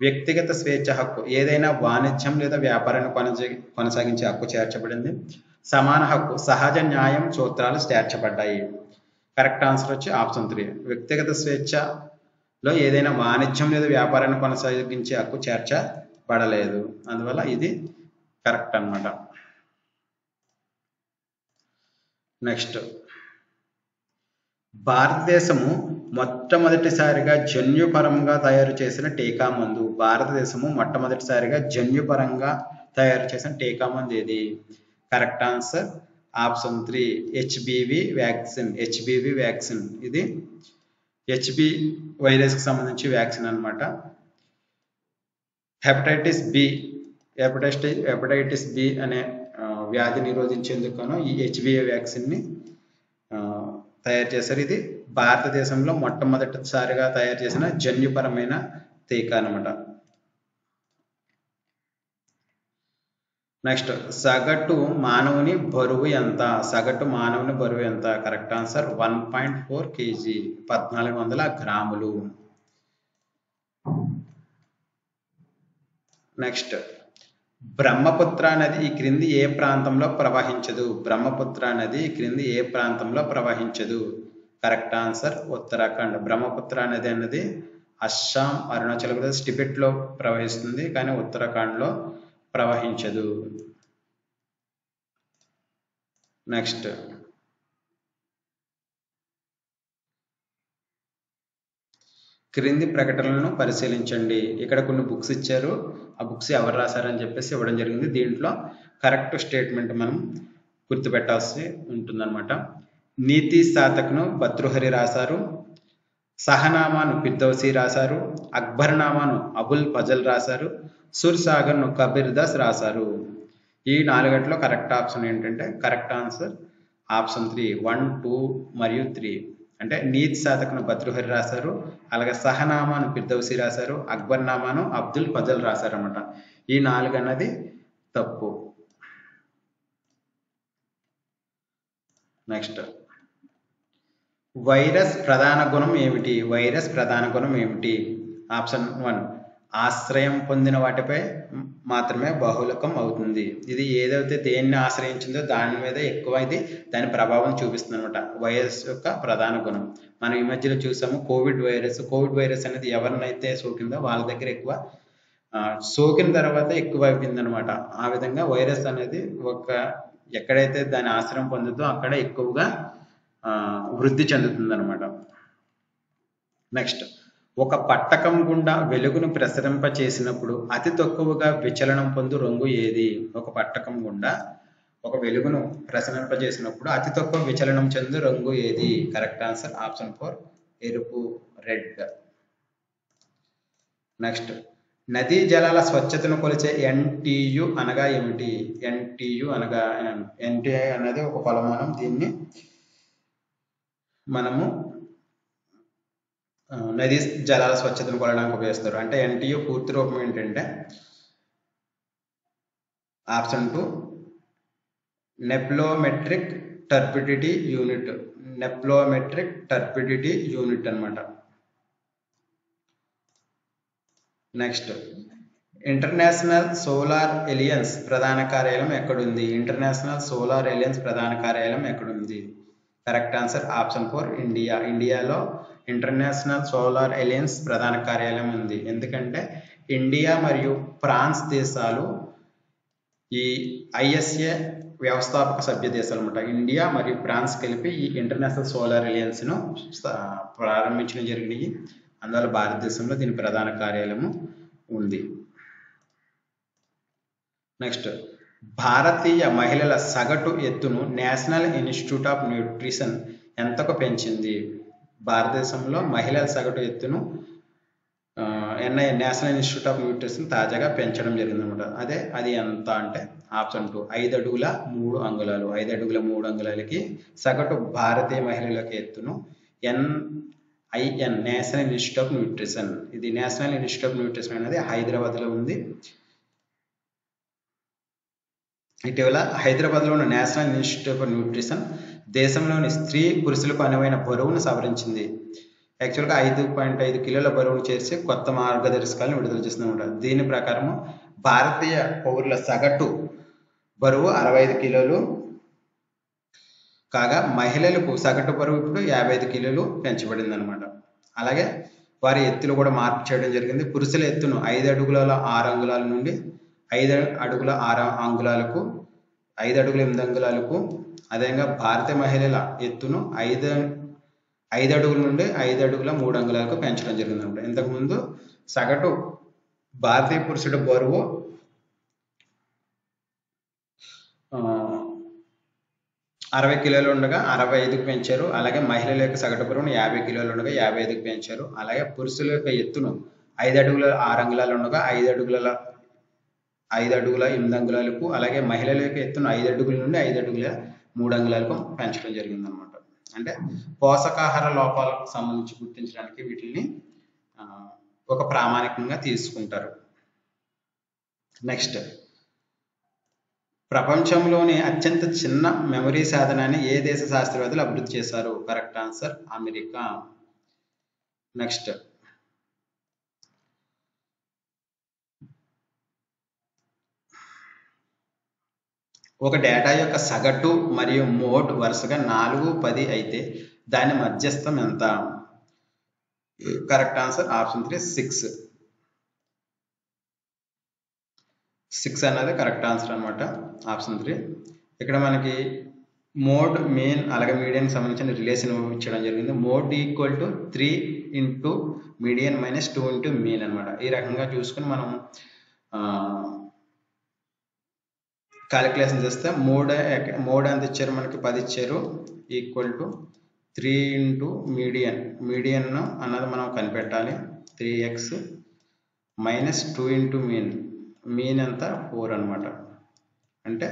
వ్యక్తిగత స్వేచ్ఛ హక్కు, ఏదైనా వాణిజ్యం లేదా వ్యాపారాన్ని కొనసాగించే హక్కు చేర్చబడింది. సమాన హక్కు, సహజ న్యాయం సూత్రాలు చేర్చబడ్డాయి. కరెక్ట్ ఆన్సర్ వచ్చి ఆప్షన్ 3 వ్యక్తిగత స్వేచ్ఛలో ఏదైనా వాణిజ్యం లేదా వ్యాపారాన్ని కొనసాగించే హక్కు చేర్చబడలేదు. అందువల్ల ఇది కరెక్ట్ అన్నమాట. నెక్స్ట్, భారతదేశము మొట్టమొదటిసారిగా జన్యుపరంగా తయారు చేసిన టీకా మందు. భారతదేశము మొట్టమొదటిసారిగా జన్యుపరంగా తయారు చేసిన టీకా మందు ఏది? Correct answer option 3 HBV vaccine. HBV vaccine ఇది హెచ్బి వైరస్కి సంబంధించి వ్యాక్సిన్ అనమాట. హెపటైటిస్ బి అనే వ్యాధి నిరోధించేందుకు ఈ హెచ్బివి వ్యాక్సిన్ని తయారు చేశారు. ఇది భారతదేశంలో మొట్టమొదటిసారిగా తయారు చేసిన జన్యుపరమైన టీకా అనమాట. నెక్స్ట్, సగటు మానవుని బరువు ఎంత? సగటు మానవుని బరువు ఎంత? కరెక్ట్ ఆన్సర్ 1.4 kg 1400 గ్రాములు. నెక్స్ట్, బ్రహ్మపుత్ర నది ఈ క్రింది ఏ ప్రాంతంలో ప్రవహించదు? బ్రహ్మపుత్ర నది ఈ క్రింది ఏ ప్రాంతంలో ప్రవహించదు? Correct answer Uttarakhand. బ్రహ్మపుత్ర నది అన్నది అస్సాం, అరుణాచల్ ప్రదేశ్, టిబెట్లో ప్రవహిస్తుంది, కానీ ఉత్తరాఖండ్లో ప్రవహించదు. నెక్స్ట్ క్రింది ప్రకటనలను పరిశీలించండి. ఇక్కడ కొన్ని బుక్స్ ఇచ్చారు, ఆ బుక్స్ ఎవరు రాశారని చెప్పేసి ఇవ్వడం జరిగింది. దీంట్లో కరెక్ట్ స్టేట్మెంట్ మనం గుర్తుపెట్టాల్సి ఉంటుందన్నమాట. నీతి శాతక్ను భర్తృహరి రాశారు, సహనామాను ఫిర్దౌసి రాశారు, అక్బర్నామాను అబుల్ ఫజల్ రాశారు, సుర్సాగర్ను కబీర్ దాస్ రాశారు. ఈ 4 కరెక్ట్ ఆప్షన్ ఏంటంటే కరెక్ట్ ఆన్సర్ ఆప్షన్ 3, 1, 2 మరియు 3. అంటే నీతి శాతక్ను భర్తృహరి రాశారు, అలాగే సహనామాను ఫిర్దౌసి రాశారు, అక్బర్నామాను అబ్దుల్ ఫజల్ రాశారు అన్నమాట. ఈ 4 అన్నది తప్పు. నెక్స్ట్ వైరస్ ప్రధాన గుణం ఏమిటి? వైరస్ ప్రధాన గుణం ఏమిటి? ఆప్షన్ 1, ఆశ్రయం పొందిన వాటిపై మాత్రమే బహుళకం అవుతుంది. ఇది ఏదైతే దేన్ని ఆశ్రయించిందో దాని మీద ఎక్కువ ఇది దాని ప్రభావం చూపిస్తుంది అనమాట. వైరస్ యొక్క ప్రధాన గుణం మనం ఈ మధ్యలో చూసాము, కోవిడ్ వైరస్ అనేది ఎవరినైతే సోకిందో వాళ్ళ దగ్గర ఎక్కువ, సోకిన తర్వాత ఎక్కువ అయిపోయింది అనమాట. ఆ విధంగా వైరస్ అనేది ఎక్కడైతే దాని ఆశ్రయం పొందుతుందో అక్కడ ఎక్కువగా వృద్ధి చెందుతుంది అనమాట. నెక్స్ట్ ఒక పట్టకం గుండా వెలుగును ప్రసరింప చేసినప్పుడు అతి తక్కువగా విచలనం పొందు రంగు ఏది? ఒక పట్టకం గుండా ఒక వెలుగును ప్రసరింప చేసినప్పుడు అతి తక్కువ విచలనం చెందు రంగు ఏది? కరెక్ట్ ఆన్సర్ ఆప్షన్ 4, ఎరుపు, రెడ్. నెక్స్ట్ నదీ జలాల స్వచ్ఛతను కొలిచే NTU అనగా ఏమిటి? NTU అనగా NTI అనేది ఒక కొలమానం. దీన్ని మనము నదీ జలాల స్వచ్ఛతను కొలవడానికి ఉపయోగిస్తారు. అంటే NTU పూర్తి రూపం ఏంటంటే option 2, nephelometric turbidity unit. Nephelometric turbidity unit అన్నమాట. నెక్స్ట్ ఇంటర్నేషనల్ సోలార్ ఎలియన్స్ ప్రధాన కార్యాలయం ఎక్కడుంది? ఇంటర్నేషనల్ సోలార్ ఎలియన్స్ ప్రధాన కార్యాలయం ఎక్కడుంది? Correct answer option 4, India. ఇండియాలో ఇంటర్నేషనల్ సోలార్ ఎలియన్స్ ప్రధాన కార్యాలయం ఉంది. ఎందుకంటే ఇండియా మరియు ఫ్రాన్స్ దేశాలు ఈ ISA వ్యవస్థాపక సభ్య దేశాలు అనమాట. ఇండియా మరియు ఫ్రాన్స్ కలిపి ఈ ఇంటర్నేషనల్ సోలార్ ఎలియన్స్ ను ప్రారంభించడం జరిగినాయి. అందువల్ల భారతదేశంలో దీని ప్రధాన కార్యాలయం ఉంది. నెక్స్ట్ భారతీయ మహిళల సగటు ఎత్తును నేషనల్ ఇన్స్టిట్యూట్ ఆఫ్ న్యూట్రిషన్ ఎంతకు పెంచింది? భారతదేశంలో మహిళల సగటు ఎత్తును నేషనల్ ఇన్స్టిట్యూట్ ఆఫ్ న్యూట్రిషన్ తాజాగా పెంచడం జరిగిందనమాట. అది ఎంత అంటే ఆప్షన్ 2, 5 అడుగుల 3 అంగుళాలు. 5 అడుగుల 3 అంగుళాలకి సగటు భారతీయ మహిళలకు ఎత్తును NIN national institute of nutrition. ఇది నేషనల్ ఇన్స్టిట్యూట్ ఆఫ్ న్యూట్రిషన్ అనేది హైదరాబాద్లో ఉంది. ఇటీవల హైదరాబాద్లో ఉన్న నేషనల్ ఇన్స్టిట్యూట్ ఆఫ్ న్యూట్రిషన్ దేశంలోని స్త్రీ పురుషులకు అనువైన బరువును సవరించింది. యాక్చువల్గా 5.5 కిలోల బరువును చేర్చి కొత్త మార్గదర్శకాలను విడుదల చేస్తుందన్నమాట. దీని ప్రకారం భారతీయ పౌరుల సగటు బరువు 65 కిలోలు కాగా మహిళలకు సగటు బరువు ఇప్పుడు 55 కిలోలు పెంచబడింది అనమాట. అలాగే వారి ఎత్తులు కూడా మార్పు చేయడం జరిగింది. పురుషుల ఎత్తును 5 అడుగుల 6 అంగుళాల నుండి 5 అడుగుల 6 అంగుళాలకు, 5 అడుగుల 8 అంగుళాలకు, అదేవిధంగా భారతీయ మహిళల ఎత్తును 5 అడుగుల నుండి 5 అడుగుల 3 అంగుళాలకు పెంచడం జరిగింది అనమాట. ఇంతకుముందు సగటు భారతీయ పురుషుడు బరువు 60 కిలోలు ఉండగా 65కి పెంచారు. అలాగే మహిళల యొక్క సగటు బరువును 50 కిలోలు ఉండగా 55కి పెంచారు. అలాగే పురుషుల యొక్క ఎత్తును 5 అడుగుల 6 అంగుళాలు ఉండగా 5 అడుగుల 8 అంగుళాలకు, అలాగే మహిళల యొక్క ఎత్తును 5 అడుగుల నుండి 5 అడుగుల 3 అంగుళాలకు పెంచడం జరిగింది అనమాట. అంటే పోషకాహార లోపాలకు సంబంధించి గుర్తించడానికి వీటిని ఒక ప్రామాణికంగా తీసుకుంటారు. నెక్స్ట్ ప్రపంచంలోని అత్యంత చిన్న మెమరీ సాధనాన్ని ఏ దేశ శాస్త్రవేత్తలు అభివృద్ధి చేశారు? Correct answer America. నెక్స్ట్ ఒక డేటా యొక్క సగటు మరియు మోడ్ వరుసగా 4, 10 అయితే దాని మధ్యస్థం ఎంత? Correct answer option 3, 6. 6 అన్నది కరెక్ట్ ఆన్సర్ అనమాట, ఆప్షన్ 3. ఇక్కడ మనకి మోడ్, మెయిన్ అలాగే మీడియన్ సంబంధించిన రిలేషన్ ఇచ్చడం జరిగింది. Mode equal to 3 into median minus 2 into mean అనమాట. ఈ రకంగా చూసుకుని మనం క్యాలిక్యులేషన్ చేస్తే మోడ్ ఎంత ఇచ్చారు మనకి 10 ఇచ్చారు, ఈక్వల్ టు 3 ఇంటూ మీడియన్ అన్నది మనం కనిపెట్టాలి. 3x మైనస్ 2 ఇంటూ మీన్ ఎంత 4 అనమాట. అంటే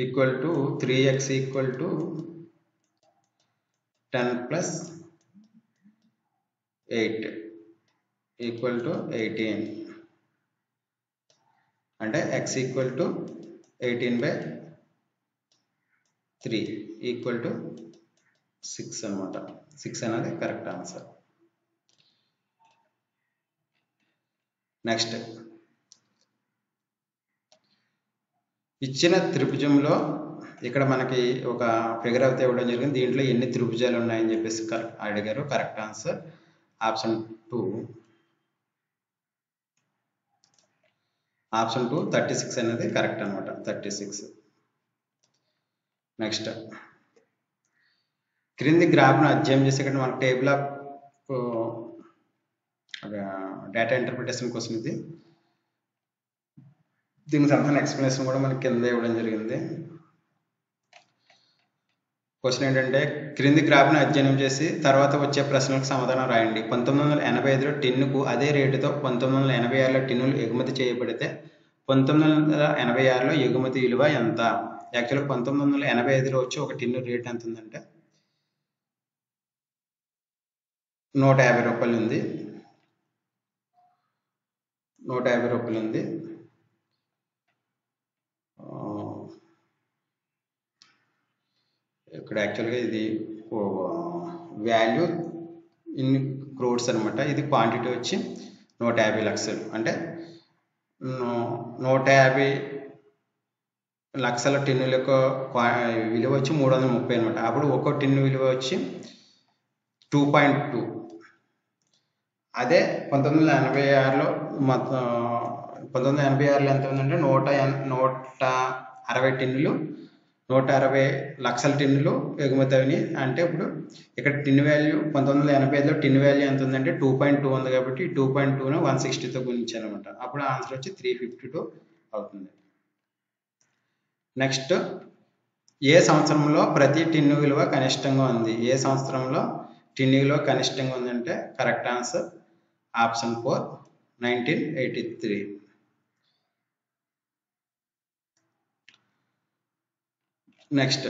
equal to 3x equal to 10 plus 8 equal to 18. అంటే x equal to 18/3 equal to 6 అనమాట. 6 అనేది కరెక్ట్ ఆన్సర్. నెక్స్ట్, ఇచ్చిన త్రిభుజంలో ఇక్కడ మనకి ఒక ఫిగర్ అయితే ఇవ్వడం జరిగింది. దీంట్లో ఎన్ని త్రిభుజాలు ఉన్నాయని చెప్పేసి అడిగారు. Correct answer option 2. ఆప్షన్ 2 36 అనేది కరెక్ట్ అనమాట, 36. నెక్స్ట్, క్రింది గ్రాఫ్ను అధ్యయనం చేసి ఇక్కడ మనకు టేబుల్ ఆఫ్ డేటా ఇంటర్ప్రిటేషన్ కోసం ఇది. దీనికి సంబంధించిన ఎక్స్ప్లెనేషన్ కూడా మనకి కింద ఇవ్వడం జరిగింది. క్వశ్చన్ ఏంటంటే, క్రింది గ్రాఫ్ను అధ్యయనం చేసి తర్వాత వచ్చే ప్రశ్నలకు సమాధానం రాయండి. 1985లో టిన్నుకు అదే రేటుతో 1986లో టిన్నులు ఎగుమతి చేయబడితే 1986లో ఎగుమతి విలువ ఎంత? యాక్చువల్గా 1985లో వచ్చి ఒక టిన్ను రేట్ ఎంత ఉందంటే 150 రూపాయలు ఉంది. 150 రూపాయలు ఉంది. ఇక్కడ యాక్చువల్గా ఇది వాల్యూ ఇన్ క్రోడ్స్ అనమాట. ఇది క్వాంటిటీ వచ్చి 150 లక్షలు. అంటే 150 లక్షల టిన్నుల యొక్క విలువ వచ్చి 330 అనమాట. అప్పుడు ఒక్కో టిన్ను విలువ వచ్చి 2.2. అదే 1986లో మొత్తం 1986లో ఎంత ఉందంటే 160 టిన్నులు, 160 లక్షల టిన్నులు ఎగుమతి అయినాయి. అంటే ఇప్పుడు ఇక్కడ టిన్ వాల్యూ 1985లో టిన్ వాల్యూ ఎంత ఉందంటే 2.2 ఉంది. కాబట్టి 2.2ను 160తో గుణించాను అనమాట. అప్పుడు ఆన్సర్ వచ్చి 352 అవుతుంది. నెక్స్ట్, ఏ సంవత్సరంలో ప్రతి టిన్ను విలువ కనిష్టంగా ఉంది? ఏ సంవత్సరంలో టిన్ను విలువ కనిష్టంగా ఉందంటే కరెక్ట్ ఆన్సర్ ఆప్షన్ 4 1983. నెక్స్ట్,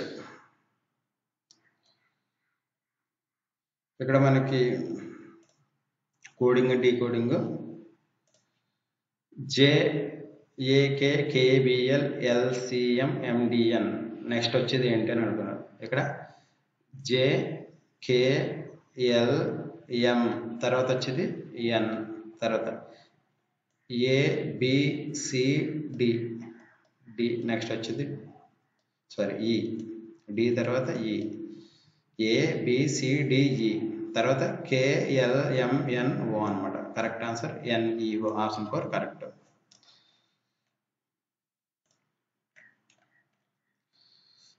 ఇక్కడ మనకి coding decoding JAKKBL LCM MDN. Next వచ్చేది ఏంటి అని అనుకున్నారు. ఇక్కడ JKLM తర్వాత వచ్చేది N, తర్వాత ABCD, నెక్స్ట్ వచ్చేది E, D తర్వాత E, ABCDE తర్వాత KLMNO అనమాట. Correct answer NEO, option 4 correct.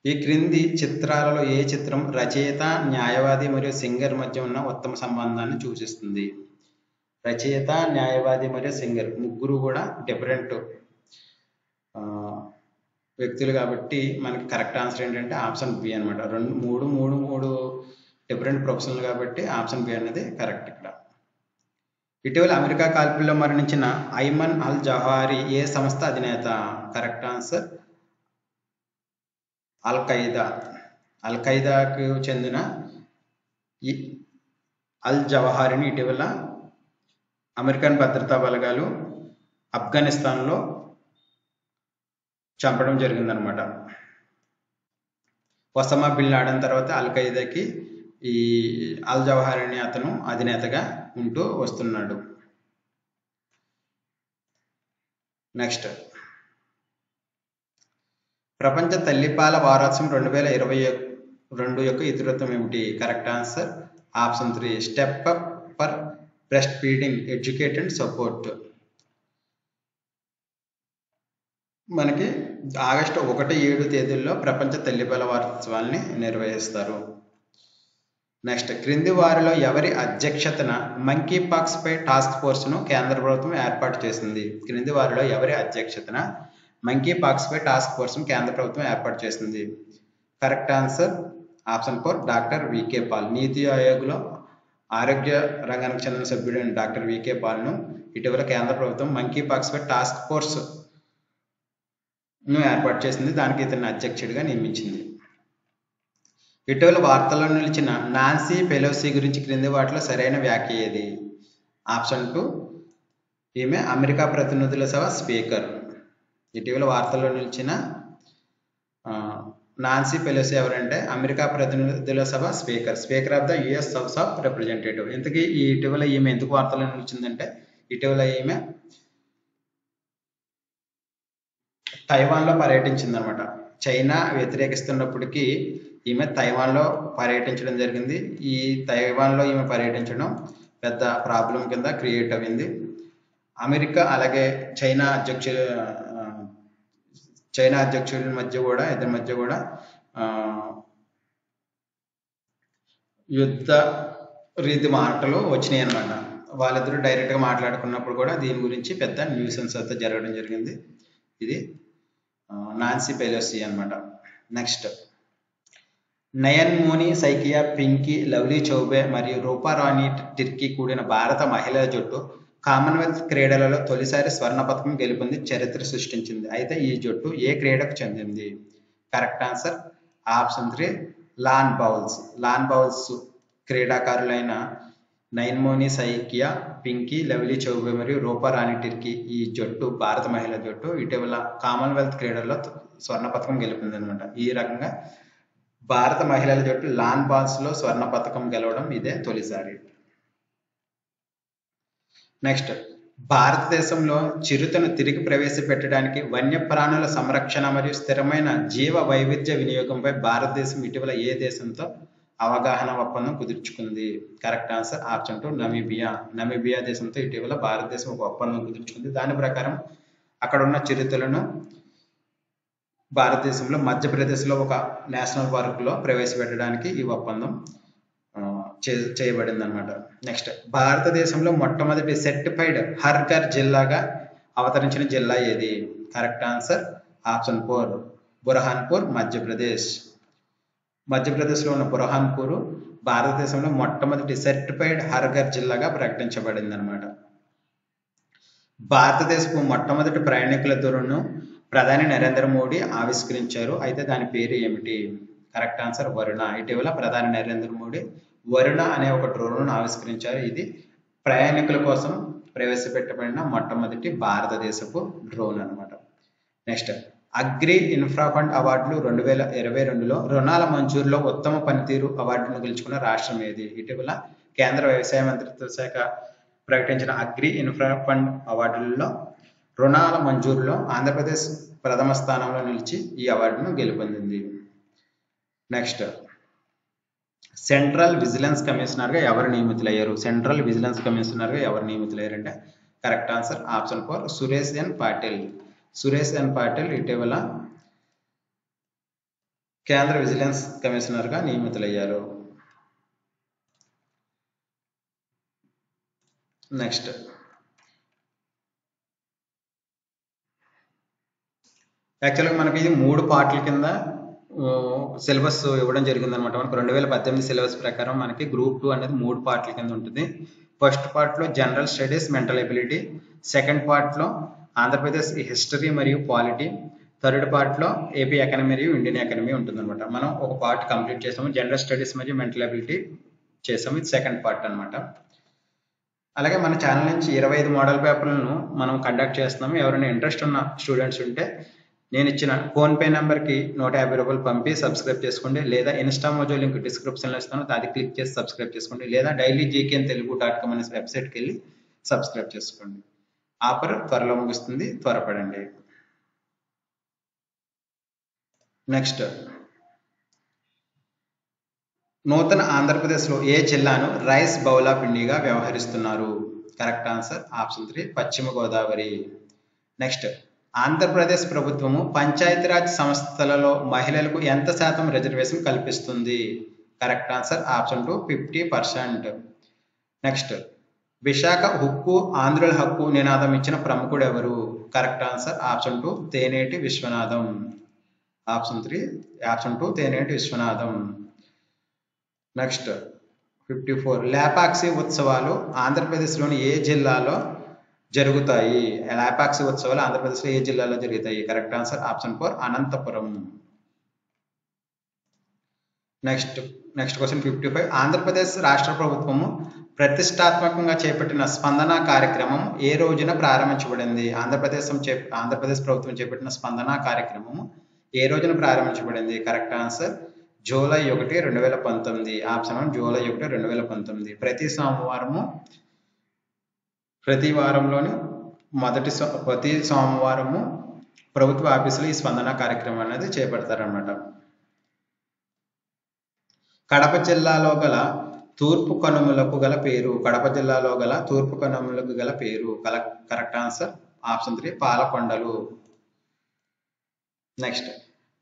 ఈ క్రింది చిత్రాలలో ఏ చిత్రం రచయిత, న్యాయవాది మరియు సింగర్ మధ్య ఉన్న ఉత్తమ సంబంధాన్ని సూచిస్తుంది? రచయిత, న్యాయవాది మరియు సింగర్ ముగ్గురు కూడా డిఫరెంట్ వ్యక్తులు కాబట్టి మనకి కరెక్ట్ ఆన్సర్ ఏంటంటే ఆప్షన్ బి అనమాట. మూడు డిఫరెంట్ ప్రొఫెషన్లు కాబట్టి ఆప్షన్ బి అనేది కరెక్ట్. ఇక్కడ ఇటీవల అమెరికా కాల్పుల్లో మరణించిన ఐమన్ అల్ జవాహిరి ఏ సంస్థ అధినేత? కరెక్ట్ ఆన్సర్ అల్ ఖైదాకు చెందిన అల్ జవాహిరిని ఇటీవల అమెరికన్ భద్రతా బలగాలు ఆఫ్ఘనిస్తాన్లో చంపడం జరిగిందనమాట. ఒసామా బిన్ లాడెన్ తర్వాత అల్ ఖైదాకి ఈ అల్ జవాహిరి అతను అధినేతగా ఉంటూ వస్తున్నాడు. నెక్స్ట్, ప్రపంచ తల్లిపాల వారోత్సవం 2022 యొక్క ఇతివృత్తం ఏమిటి? Correct answer option 3 step up for breast feeding, educate and support. మనకి ఆగస్టు 1, 7 తేదీల్లో ప్రపంచ తల్లిపాల వారోత్సవాల్ని నిర్వహిస్తారు. నెక్స్ట్, క్రింది వారిలో ఎవరి అధ్యక్షతన మంకీ పాక్స్ పై టాస్క్ ఫోర్స్ను కేంద్ర ప్రభుత్వం ఏర్పాటు చేసింది? క్రింది వారిలో ఎవరి అధ్యక్షతన మంకీ పాక్స్ పై టాస్క్ ఫోర్స్ను కేంద్ర ప్రభుత్వం ఏర్పాటు చేసింది? Correct answer option 4 doctor VK Paul. Niti ఆయోగ్లో ఆరోగ్య రంగానికి చెందిన సభ్యుడైన డాక్టర్ వికే పాల్ను ఇటీవల కేంద్ర ప్రభుత్వం మంకీ పాక్స్ పై టాస్క్ ఫోర్స్ ను ఏర్పాటు చేసింది. దానికి ఇతన్ని అధ్యక్షుడిగా నియమించింది. ఇటీవల వార్తల్లో నిలిచిన నాన్సీ పెలోసి గురించి క్రింది వాటిలో సరైన వ్యాఖ్య ఏది? ఆప్షన్ 2 ఈమె అమెరికా ప్రతినిధుల సభ స్పీకర్. ఇటీవల వార్తల్లో నిలిచిన నాన్సీ పెలోసి ఎవరంటే అమెరికా ప్రతినిధుల సభ speaker of the US house of representative. ఇంతకీ ఇటీవల ఈమె ఎందుకు వార్తల్లో నిలిచిందంటే ఇటీవల ఈమె తైవాన్లో పర్యటించిందనమాట. చైనా వ్యతిరేకిస్తున్నప్పటికీ ఈమె తైవాన్లో పర్యటించడం జరిగింది. ఈ తైవాన్లో ఈమె పర్యటించడం పెద్ద ప్రాబ్లం కింద క్రియేట్ అయింది. అమెరికా అలాగే చైనా అధ్యక్షుడి మధ్య కూడా ఇద్దరి మధ్య కూడా యుద్ధ రీతి మాటలు వచ్చినాయి అనమాట. వాళ్ళిద్దరూ డైరెక్ట్గా మాట్లాడుకున్నప్పుడు కూడా దీని గురించి పెద్ద న్యూసెన్స్ అయితే జరగడం జరిగింది. ఇది నాన్సీ పెలోసి అనమాట. నెక్స్ట్, నయన్ మోని సైకియా, పింకీ, లవ్లీ చౌబే మరియు రూపా రాణి టిర్కీ కూడిన భారత మహిళల జట్టు కామన్వెల్త్ క్రీడలలో తొలిసారి స్వర్ణ పథకం గెలుపొంది చరిత్ర సృష్టించింది. అయితే ఈ జట్టు ఏ క్రీడకు చెందింది? Correct answer option 3 lawn bowls క్రీడాకారులైన నయన్ మోని సైకియా, పింకీ, లవ్లీ చౌబే మరియు రూపా రాణి టిర్కీ ఈ జట్టు భారత మహిళల జట్టు ఇటీవల కామన్వెల్త్ క్రీడల్లో స్వర్ణ పథకం గెలుపొంది అనమాట. ఈ రకంగా భారత మహిళల జట్టు లాన్ బాల్స్ లో స్వర్ణ పథకం గెలవడం ఇదే తొలిసారి. నెక్స్ట్, భారతదేశంలో చిరుతను తిరిగి ప్రవేశపెట్టడానికి వన్యప్రాణుల సంరక్షణ మరియు స్థిరమైన జీవ వైవిధ్య వినియోగంపై భారతదేశం ఇటీవల ఏ దేశంతో అవగాహన ఒప్పందం కుదుర్చుకుంది? కరెక్ట్ ఆన్సర్ ఆప్షన్ 2 నమీబియా దేశంతో ఇటీవల భారతదేశం ఒక ఒప్పందం కుదుర్చుకుంది. దాని ప్రకారం అక్కడ ఉన్న చిరుతలను భారతదేశంలో మధ్యప్రదేశ్లో ఒక నేషనల్ పార్కులో ప్రవేశపెట్టడానికి ఈ ఒప్పందం చేయబడింది అనమాట. నెక్స్ట్, భారతదేశంలో మొట్టమొదటి సర్టిఫైడ్ హర్ఘర్ జిల్లాగా అవతరించిన జిల్లా ఏది? కరెక్ట్ ఆన్సర్ ఆప్షన్ 4 బురహాన్పూర్, మధ్యప్రదేశ్లో ఉన్న బురహాన్పూర్ భారతదేశంలో మొట్టమొదటి సర్టిఫైడ్ హర్ఘర్ జిల్లాగా ప్రకటించబడింది అనమాట. భారతదేశపు మొట్టమొదటి ప్రయాణికుల డ్రోన్ను ప్రధాని నరేంద్ర మోడీ ఆవిష్కరించారు. అయితే దాని పేరు ఏమిటి? Correct answer Varuna. ఇటీవల ప్రధాని నరేంద్ర మోడీ వరుణ అనే ఒక డ్రోన్ ఆవిష్కరించారు. ఇది ప్రయాణికుల కోసం ప్రవేశపెట్టబడిన మొట్టమొదటి భారతదేశపు డ్రోన్ అనమాట. నెక్స్ట్, అగ్రి ఇన్ఫ్రా ఫండ్ అవార్డులు 2022లో రుణాల మంజూరులో ఉత్తమ పనితీరు అవార్డును గెలుచుకున్న రాష్ట్రం ఏది? ఇటీవల కేంద్ర వ్యవసాయ మంత్రిత్వ శాఖ ప్రకటించిన అగ్రి ఇన్ఫ్రా ఫండ్ అవార్డులలో రుణాల మంజూరులో ఆంధ్రప్రదేశ్ ప్రథమ స్థానంలో నిలిచి ఈ అవార్డును గెలుపొందింది. నెక్స్ట్, సెంట్రల్ విజిలెన్స్ కమిషనర్గా ఎవరు నియమితులయ్యారు? అంటే కరెక్ట్ ఆన్సర్ ఆప్షన్ 4 సురేష్ ఎన్ పాటిల్ ఇటీవల కేంద్ర విజిలెన్స్ కమిషనర్గా నియమితులయ్యారు. నెక్స్ట్, యాక్చువల్గా మనకి ఇది 3 పార్ట్ల కింద సిలబస్ ఇవ్వడం జరిగింది అనమాట. మనకు 2018 సిలబస్ ప్రకారం మనకి గ్రూప్ 2 అనేది 3 పార్ట్ల కింద ఉంటుంది. ఫస్ట్ పార్ట్లో general studies, mental ability, second పార్ట్లో ఆంధ్రప్రదేశ్ హిస్టరీ మరియు పాలిటీ, థర్డ్ పార్ట్లో ఏపీ ఎకనమీ మరియు ఇండియన్ ఎకనమీ ఉంటుంది అనమాట. మనం ఒక పార్ట్ కంప్లీట్ చేసాము, జనరల్ స్టడీస్ మరియు మెంటల్ ఎబిలిటీ చేసాము. ఇది సెకండ్ పార్ట్ అనమాట. అలాగే మన ఛానల్ నుంచి 25 మోడల్ పేపర్లను మనం కండక్ట్ చేస్తున్నాము. ఎవరైనా ఇంట్రెస్ట్ ఉన్న స్టూడెంట్స్ ఉంటే నేను ఇచ్చిన ఫోన్పే నెంబర్కి 150 రూపాయలు పంపి సబ్స్క్రైబ్ చేసుకోండి, లేదా ఇన్స్టామోజో లింక్ డిస్క్రిప్షన్లో ఇస్తాను, అది క్లిక్ చేసి సబ్స్క్రైబ్ చేసుకోండి, లేదా dailyGKintelugu.com అనే వెబ్సైట్కి వెళ్ళి సబ్స్క్రైబ్ చేసుకోండి. ఆఫర్ త్వరలో ముగుస్తుంది, త్వరపడండి. నెక్స్ట్, నూతన ఆంధ్రప్రదేశ్లో ఏ జిల్లాను రైస్ బౌల్ ఆఫ్ ఇండియాగా వ్యవహరిస్తున్నారు? కరెక్ట్ ఆన్సర్ ఆప్షన్ 3 పశ్చిమ గోదావరి. నెక్స్ట్, ఆంధ్రప్రదేశ్ ప్రభుత్వము పంచాయతీరాజ్ సంస్థలలో మహిళలకు ఎంత శాతం రిజర్వేషన్ కల్పిస్తుంది? Correct answer option 2 50%. Next, Visakha హక్కు ఆంధ్రుల హక్కు నినాదం ఇచ్చిన ప్రముఖుడు ఎవరు? Correct answer option 2 Tenneti Viswanatham. Option 2 Tenneti Viswanatham. Next 54, Lepakshi ఉత్సవాలు ఆంధ్రప్రదేశ్లోని ఏ జిల్లాలో జరుగుతాయి? లేపాక్షి ఉత్సవాలు ఆంధ్రప్రదేశ్లో ఏ జిల్లాలో జరుగుతాయి? Correct answer option 4 Anantapuram. Next question 55, Andhra Pradesh రాష్ట్ర ప్రభుత్వము ప్రతిష్టాత్మకంగా చేపట్టిన స్పందన కార్యక్రమం ఏ రోజున ప్రారంభించబడింది? ఆంధ్రప్రదేశ్ ప్రభుత్వం చేపట్టిన స్పందన కార్యక్రమము ఏ రోజున ప్రారంభించబడింది? Correct answer July 1, 2019. Option 1 July 1, 2019. ప్రతి సోమవారము ప్రభుత్వ ఆఫీసులో ఈ స్పందన కార్యక్రమం అనేది చేపడతారన్నమాట. కడప జిల్లాలో గల తూర్పు కనుమలకు గల పేరు? కరెక్ట్ ఆన్సర్ ఆప్షన్ 3 పాలకొండలు. నెక్స్ట్,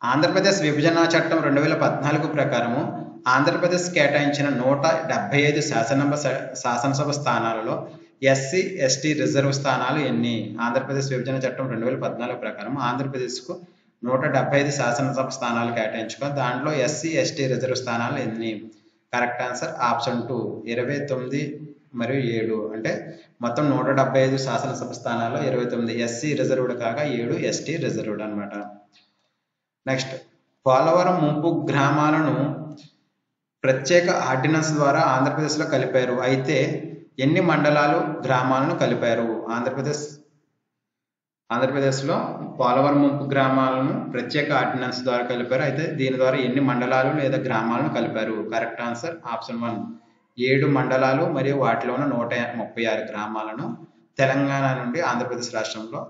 ఆంధ్రప్రదేశ్ విభజన చట్టం 2014 ప్రకారము ఆంధ్రప్రదేశ్ కేటాయించిన 175 శాసనసభ స్థానాలలో ఎస్సీ ఎస్టీ రిజర్వ్ స్థానాలు ఎన్ని? ఆంధ్రప్రదేశ్ విభజన చట్టం 2014 ప్రకారం ఆంధ్రప్రదేశ్కు 175 శాసనసభ స్థానాలు కేటాయించుకో, దాంట్లో ఎస్సీ ఎస్టీ రిజర్వ్ స్థానాలు ఎన్ని? కరెక్ట్ ఆన్సర్ ఆప్షన్ 2 29 మరియు 7. అంటే మొత్తం 175 శాసనసభ స్థానాల్లో 29 ఎస్సీ రిజర్వ్డ్ కాగా 7 ఎస్టీ రిజర్వ్డ్ అనమాట. నెక్స్ట్, పోలవరం ముంపు గ్రామాలను ప్రత్యేక ఆర్డినెన్స్ ద్వారా ఆంధ్రప్రదేశ్లో కలిపారు. అయితే ఎన్ని మండలాలు గ్రామాలను కలిపారు? ఆంధ్రప్రదేశ్లో పోలవరం ముంపు గ్రామాలను ప్రత్యేక ఆర్డినెన్స్ ద్వారా కలిపారు. అయితే దీని ద్వారా ఎన్ని మండలాలు లేదా గ్రామాలను కలిపారు? కరెక్ట్ ఆన్సర్ ఆప్షన్ 1 7 మండలాలు మరియు వాటిలోని 136 గ్రామాలను తెలంగాణ నుండి ఆంధ్రప్రదేశ్ రాష్ట్రంలో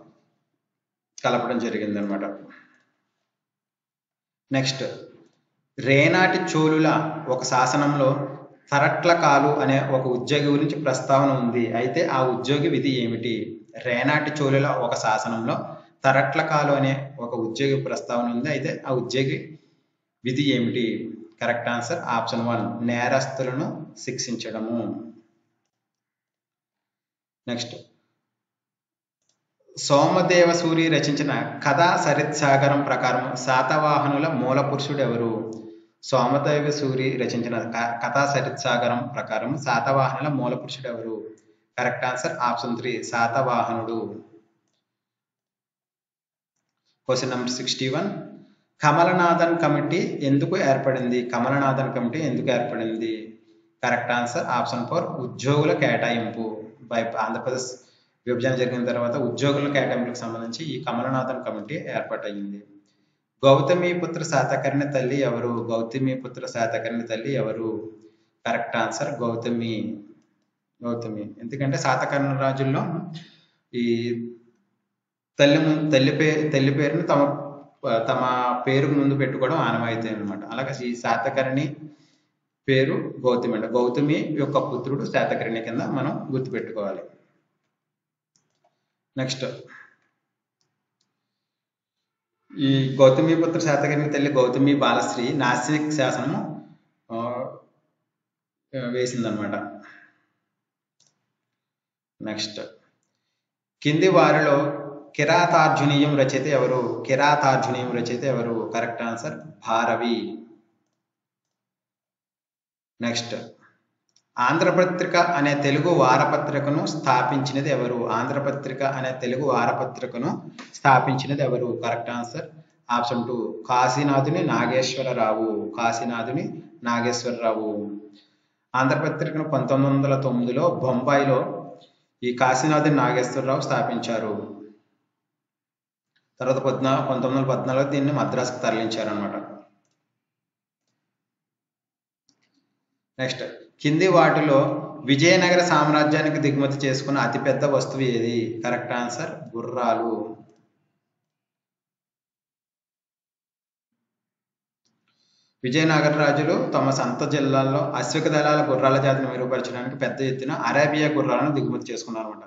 కలపడం జరిగింది అనమాట. నెక్స్ట్, రేనాటి చోళుల ఒక శాసనంలో తరట్లకాలు అనే ఒక ఉద్యోగి గురించి ప్రస్తావన ఉంది. అయితే ఆ ఉద్యోగి విధి ఏమిటి? రేనాటి చోళుల ఒక శాసనంలో తరట్లకాలు అనే ఒక ఉద్యోగి ప్రస్తావన ఉంది. అయితే ఆ ఉద్యోగి విధి ఏమిటి? కరెక్ట్ ఆన్సర్ ఆప్షన్ 1 నేరస్తులను శిక్షించడము. నెక్స్ట్, సోమదేవ సూరి రచించిన కథా సరిత్సాగరం ప్రకారం శాతవాహనుల మూల పురుషుడు ఎవరు? సోమదేవ సూరి రచించిన కథా సరిత్సాగరం ప్రకారం శాతవాహనుల మూల పురుషుడు ఎవరు? కరెక్ట్ ఆన్సర్ ఆప్షన్ 3 శాతవాహనుడు. క్వశ్చన్ నెంబర్ 61, కమలనాథన్ కమిటీ ఎందుకు ఏర్పడింది? కరెక్ట్ ఆన్సర్ ఆప్షన్ 4 ఉద్యోగుల కేటాయింపు. ఆంధ్రప్రదేశ్ విభజన జరిగిన తర్వాత ఉద్యోగుల కేటాయింపులకు సంబంధించి ఈ కమలనాథన్ కమిటీ ఏర్పాటయ్యింది. గౌతమిపుత్ర శాతకర్ణి తల్లి ఎవరు? Correct answer Gautami. ఎందుకంటే శాతకర్ణ రాజుల్లో ఈ తల్లి పేరును తమ పేరుకు ముందు పెట్టుకోవడం ఆనవాయితీ అనమాట. అలాగే ఈ శాతకర్ణి పేరు గౌతమి అంట. గౌతమి యొక్క పుత్రుడు శాతకర్ణి కింద మనం గుర్తుపెట్టుకోవాలి. నెక్స్ట్, ఈ గౌతమిపుత్ర శాతకర్ణి తల్లి గౌతమి బాలశ్రీ నాసిక్ శాసనము వేసిందనమాట. నెక్స్ట్, కింది వారిలో కిరాతార్జునీయం రచయిత ఎవరు? Correct answer Bharavi. Next, Andhra Patrika అనే తెలుగు వారపత్రికను స్థాపించినది ఎవరు? Correct answer option 2 Kasinathuni Nageswara Rao. ఆంధ్రపత్రికను 1909లో బొంబాయిలో ఈ కాశీనాథుని నాగేశ్వరరావు స్థాపించారు. తర్వాత 1914లో దీన్ని మద్రాసుకు తరలించారు అనమాట. నెక్స్ట్, కింది వాటిలో విజయనగర సామ్రాజ్యానికి దిగుమతి చేసుకున్న అతిపెద్ద వస్తువు ఏది? కరెక్ట్ ఆన్సర్ గుర్రాలు. విజయనగర రాజులు తమ సొంత జిల్లాల్లో అశ్విక దళాల గుర్రాల జాతిని మెరుగుపరచడానికి పెద్ద ఎత్తున అరేబియా గుర్రాలను దిగుమతి చేసుకున్నారు అనమాట.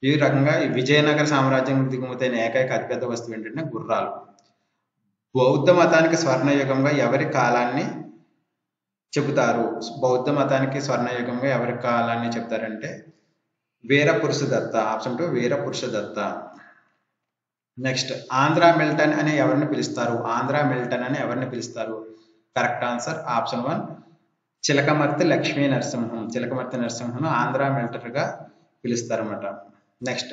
ఈ రకంగా ఈ విజయనగర సామ్రాజ్యం దిగుమతైన ఏకైక అతిపెద్ద వస్తువు ఏంటంటే గుర్రాలు. బౌద్ధ మతానికి స్వర్ణయుగంగా ఎవరి కాలాన్ని చెబుతారు? బౌద్ధ మతానికి స్వర్ణయుగంగా ఎవరి కాలాన్ని చెప్తారంటే Veerapurushadatta. Option 2 Veerapurushadatta. Next, Andhra Milton అని ఎవరిని పిలుస్తారు? ఆంధ్ర మిల్టన్ అని ఎవరిని పిలుస్తారు? Correct answer option 1 Chilakamarthi Lakshmi Narasimham. Chilakamarthi Narasimham Andhra Milton గా పిలుస్తారన్నమాట. నెక్స్ట్,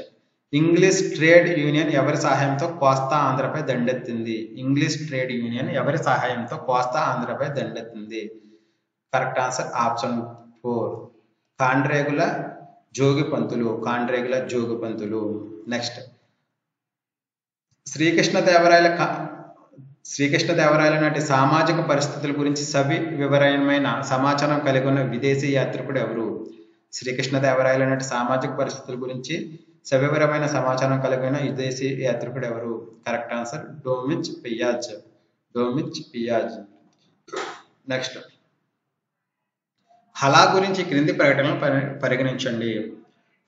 ఇంగ్లీష్ ట్రేడ్ యూనియన్ ఎవరి సహాయంతో కోస్తా ఆంధ్రపై దండెత్తింది? ఇంగ్లీష్ ట్రేడ్ యూనియన్ ఎవరి సహాయంతో కోస్తా ఆంధ్రపై దండెత్తింది? Correct answer option 4 Kandregula Jogipantulu. Kandregula Jogipantulu. Next, శ్రీకృష్ణదేవరాయల నాటి సామాజిక పరిస్థితుల గురించి సవివరమైన సమాచారం కలిగి ఉన్న విదేశీ యాత్రికుడు ఎవరు? శ్రీకృష్ణదేవరాయల నాటి సామాజిక పరిస్థితుల గురించి సవివరమైన సమాచారం కలిగిన విదేశీ యాత్రికుడు ఎవరు? Correct answer Domingo Paes. Domingo Paes. Next, హలా గురించి క్రింది ప్రకటనలు పరిగణించండి.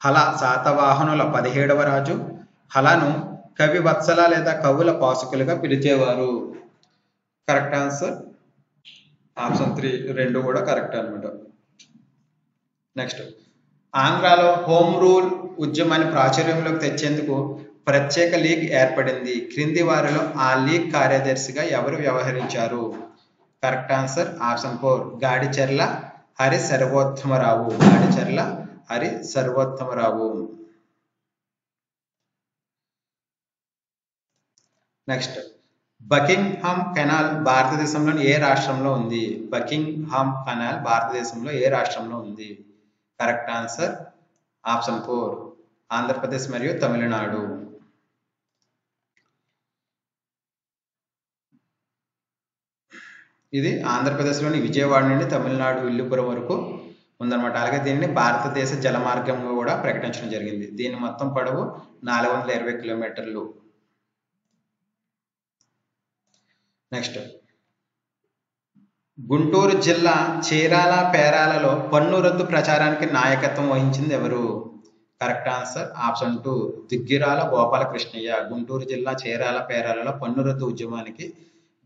హలా శాతవాహనుల 17వ రాజు. హలాను కవి వత్సల లేదా కవుల పాసుకులుగా పిలిచేవారు. కరెక్ట్ ఆన్సర్ ఆప్షన్ 3 రెండు కూడా కరెక్ట్ అనమాట. నెక్స్ట్, ఆంధ్రాలో హోమ్ రూల్ ఉద్యమాన్ని ప్రాచుర్యంలోకి తెచ్చేందుకు ప్రత్యేక లీగ్ ఏర్పడింది. క్రింది వారిలో ఆ లీగ్ కార్యదర్శిగా ఎవరు వ్యవహరించారు? Correct answer option 4 Gadicherla Hari Sarvottama Rao. Gadicherla Hari Sarvottama Rao. Next, Buckingham canal భారతదేశంలోని ఏ రాష్ట్రంలో ఉంది? బకింగ్హామ్ కెనాల్ భారతదేశంలో ఏ రాష్ట్రంలో ఉంది? కరెక్ట్ ఆన్సర్ ఆప్షన్ 4 ఆంధ్రప్రదేశ్ మరియు తమిళనాడు. ఇది ఆంధ్రప్రదేశ్లోని విజయవాడ నుండి తమిళనాడు విల్లుపురం వరకు ఉందన్నమాట. అలాగే దీనిని భారతదేశ జలమార్గంగా కూడా ప్రకటించడం జరిగింది. దీని మొత్తం పొడవు 420 కిలోమీటర్లు. నెక్స్ట్, గుంటూరు జిల్లా చీరాల పేరాలలో పన్ను రద్దు ప్రచారానికి నాయకత్వం వహించింది ఎవరు? Correct answer option 2 Duggirala Gopalakrishnayya. Guntur జిల్లా చీరాల పేరాలలో పన్ను రద్దు ఉద్యమానికి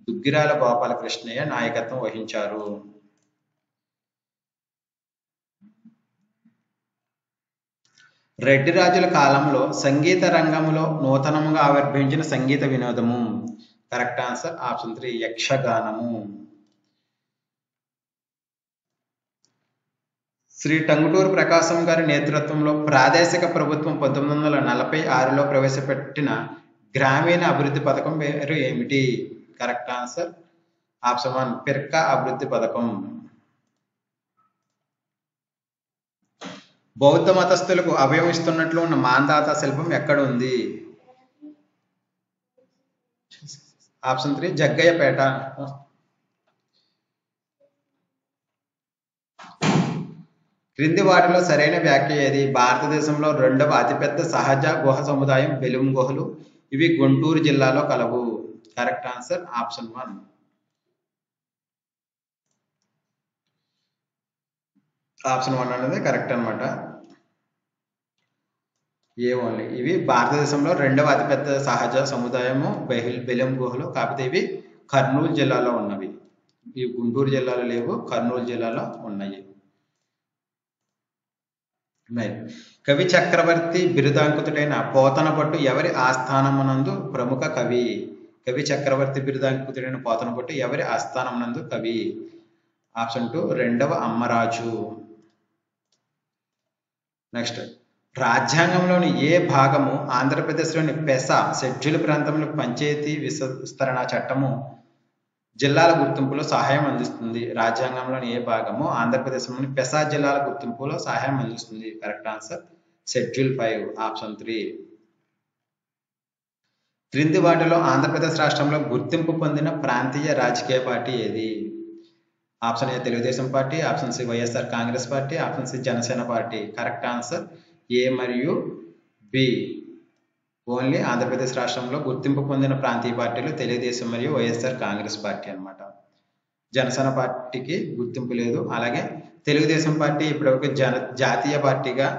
దుగ్గిరాల గోపాలకృష్ణయ్య నాయకత్వం వహించారు. రెడ్డి రాజుల కాలంలో సంగీత రంగంలో నూతనంగా ఆవిర్భవించిన సంగీత వినోదము. కరెక్ట్ ఆన్సర్ ఆప్షన్ 3 యక్షగానము. శ్రీ టంగుటూరు ప్రకాశం గారి నేతృత్వంలో ప్రాదేశిక ప్రభుత్వం 1946లో ప్రవేశపెట్టిన గ్రామీణ అభివృద్ధి పథకం పేరు ఏమిటి? కరెక్ట్ ఆన్సర్ ఆప్షన్ 1 పిర్కా అభివృద్ధి పథకం. బౌద్ధ మతస్థులకు అభయం ఇస్తున్నట్లు ఉన్న మాంధాత శిల్పం ఎక్కడ ఉంది? ఆప్షన్ 3 జగ్గయ్యపేట. క్రింది వాటిలో సరైన వ్యాఖ్య ఏది? భారతదేశంలో 2వ అతిపెద్ద సహజ గుహ సముదాయం బెలుం గుహలు. ఇవి గుంటూరు జిల్లాలో కలవు. కరెక్ట్ ఆన్సర్ ఆప్షన్ 1 ఆప్షన్ 1 అనేది కరెక్ట్ అనమాట. ఏ ఓన్లీ ఇవి భారతదేశంలో 2వ అతిపెద్ద సహజ సముదాయము బెలుం గుహలు. కాకపోతే ఇవి కర్నూలు జిల్లాలో ఉన్నవి. ఇవి గుంటూరు జిల్లాలో లేవు, కర్నూలు జిల్లాలో ఉన్నాయి. కవి చక్రవర్తి బిరుదాంకితుడైన పోతనపట్టు ఎవరి ఆస్థానమునందు ప్రముఖ కవి? కవి చక్రవర్తి బిరుదాంకితుడైన పోతనపట్టు ఎవరి ఆస్థానమునందు కవి? ఆప్షన్ 2 రెండవ అమ్మరాజు. నెక్స్ట్, రాజ్యాంగంలోని ఏ భాగము ఆంధ్రప్రదేశ్లోని పెసా షెడ్యూల్ ప్రాంతంలో పంచాయతీ విస్తరణ చట్టము జిల్లాల గుర్తింపులో సహాయం అందిస్తుంది? రాజ్యాంగంలోని ఏ భాగము ఆంధ్రప్రదేశ్లోని పెసా జిల్లాల గుర్తింపులో సహాయం అందిస్తుంది? Correct answer schedule 5 option 3. క్రింది వాటిలో ఆంధ్రప్రదేశ్ రాష్ట్రంలో గుర్తింపు పొందిన ప్రాంతీయ రాజకీయ పార్టీ ఏది? Option A Telugu Desam party, option C YSR Congress party, option C Janasena party. Correct answer A మరియు బి. ఓన్లీ ఆంధ్రప్రదేశ్ రాష్ట్రంలో గుర్తింపు పొందిన ప్రాంతీయ పార్టీలు తెలుగుదేశం మరియు వైఎస్ఆర్ కాంగ్రెస్ పార్టీ అన్నమాట. జనసేన పార్టీకి గుర్తింపు లేదు. అలాగే తెలుగుదేశం పార్టీ ఇప్పటివరకు జాతీయ పార్టీగా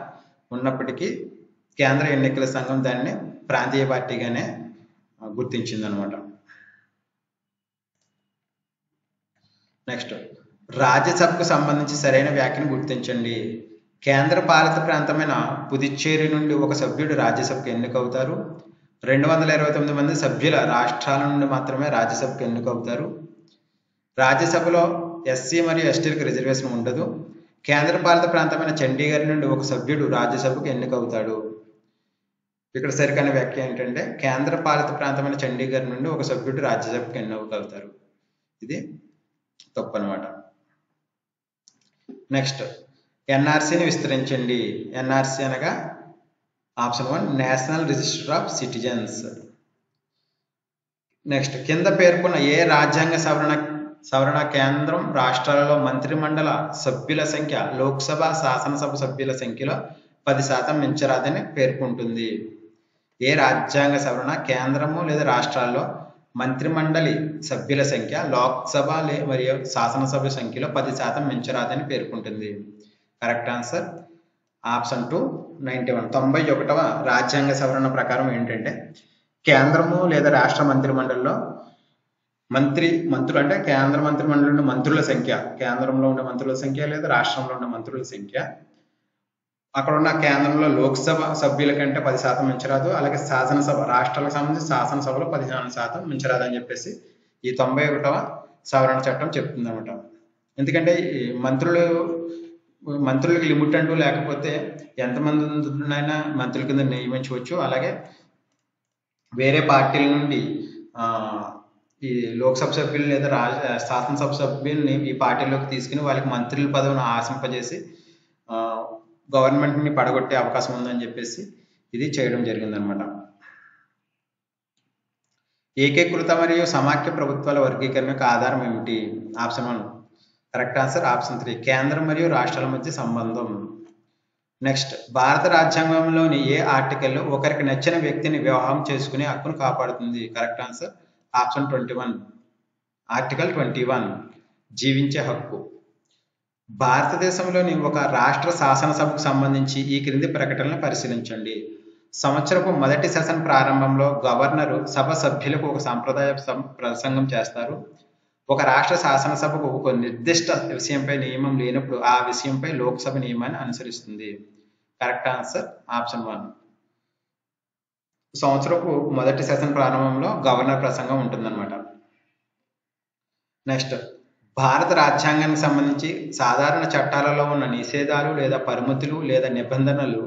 ఉన్నప్పటికీ కేంద్ర ఎన్నికల సంఘం దానిని ప్రాంతీయ పార్టీగానే గుర్తించింది అనమాట. నెక్స్ట్, రాజ్యసభకు సంబంధించి సరైన వ్యాఖ్యను గుర్తించండి. కేంద్ర పాలిత ప్రాంతమైన పుదుచ్చేరి నుండి ఒక సభ్యుడు రాజ్యసభకు ఎన్నికవుతారు. 229 మంది సభ్యుల రాష్ట్రాల నుండి మాత్రమే రాజ్యసభకు ఎన్నికవుతారు. రాజ్యసభలో ఎస్సీ మరియు ఎస్టీలకు రిజర్వేషన్ ఉండదు. కేంద్ర పాలిత ప్రాంతమైన చండీగఢ్ నుండి ఒక సభ్యుడు రాజ్యసభకు ఎన్నికవుతాడు. ఇక్కడ సరికైన వ్యాఖ్య ఏంటంటే కేంద్ర పాలిత ప్రాంతమైన చండీగఢ్ నుండి ఒక సభ్యుడు రాజ్యసభకు ఎన్నికవుతారు. ఇది తప్పు అనమాట. నెక్స్ట్, ఎన్ఆర్సీని విస్తరించండి. ఎన్ఆర్సీ అనగా option 1 national register of citizens. Next, కింద పేర్కొన్న ఏ రాజ్యాంగ సవరణ కేంద్రం రాష్ట్రాలలో మంత్రిమండల సభ్యుల సంఖ్య లోక్సభ శాసనసభ సభ్యుల సంఖ్యలో 10% మించరాదని పేర్కొంటుంది? ఏ రాజ్యాంగ సవరణ కేంద్రము లేదా రాష్ట్రాల్లో మంత్రిమండలి సభ్యుల సంఖ్య లోక్సభ మరియు శాసనసభ సంఖ్యలో 10% మించరాదని పేర్కొంటుంది? Correct answer option 2 91. 91వ రాజ్యాంగ సవరణ ప్రకారం ఏంటంటే కేంద్రము లేదా రాష్ట్ర మంత్రిమండలిలో మంత్రులు అంటే కేంద్ర మంత్రిమండలి ఉండే మంత్రుల సంఖ్య, కేంద్రంలో ఉండే మంత్రుల సంఖ్య లేదా రాష్ట్రంలో ఉండే మంత్రుల సంఖ్య అక్కడ ఉన్న కేంద్రంలో లోక్సభ సభ్యుల కంటే 10% మించరాదు. అలాగే శాసనసభ రాష్ట్రాలకు సంబంధించి శాసనసభలో 15% మించరాదు అని చెప్పేసి ఈ 91వ సవరణ చట్టం చెప్తుంది అనమాట. ఎందుకంటే మంత్రులకు లిమిట్ అంటూ లేకపోతే ఎంతమందినైనా మంత్రుల కింద నియమించవచ్చు. అలాగే వేరే పార్టీల నుండి ఈ లోక్సభ సభ్యులు లేదా శాసనసభ సభ్యుల్ని ఈ పార్టీలోకి తీసుకుని వాళ్ళకి మంత్రుల పదవిని ఆశింపజేసి గవర్నమెంట్ని పడగొట్టే అవకాశం ఉందని చెప్పేసి ఇది చేయడం జరిగిందనమాట. ఏకీకృత మరియు సమాఖ్య ప్రభుత్వాల వర్గీకరణకు ఆధారం ఏమిటి? Option 1 correct answer. ఆప్షన్ 3 కేంద్రం మరియు రాష్ట్రాల మధ్య సంబంధం. నెక్స్ట్, భారత రాజ్యాంగంలోని ఏ ఆర్టికల్ ఒకరికి నచ్చిన వ్యక్తిని వివాహం చేసుకునే హక్కును కాపాడుతుంది? కరెక్ట్ ఆన్సర్ ఆప్షన్ 21 ఆర్టికల్ 21 జీవించే హక్కు. భారతదేశంలోని ఒక రాష్ట్ర శాసనసభకు సంబంధించి ఈ క్రింది ప్రకటనలను పరిశీలించండి. సంవత్సరపు మొదటి సెషన్ ప్రారంభంలో గవర్నరు సభ సభ్యులకు ఒక సంప్రదాయ ప్రసంగం చేస్తారు. ఒక రాష్ట్ర శాసనసభకు ఒక నిర్దిష్ట విషయంపై నియమం లేనప్పుడు ఆ విషయంపై లోక్సభ నియమాన్ని అనుసరిస్తుంది. కరెక్ట్ ఆన్సర్ ఆప్షన్ 1 సంవత్సరపు మొదటి సెషన్ ప్రారంభంలో గవర్నర్ ప్రసంగం ఉంటుందన్నమాట. నెక్స్ట్, భారత రాజ్యాంగానికి సంబంధించి సాధారణ చట్టాలలో ఉన్న నిషేధాలు లేదా పరిమితులు లేదా నిబంధనలు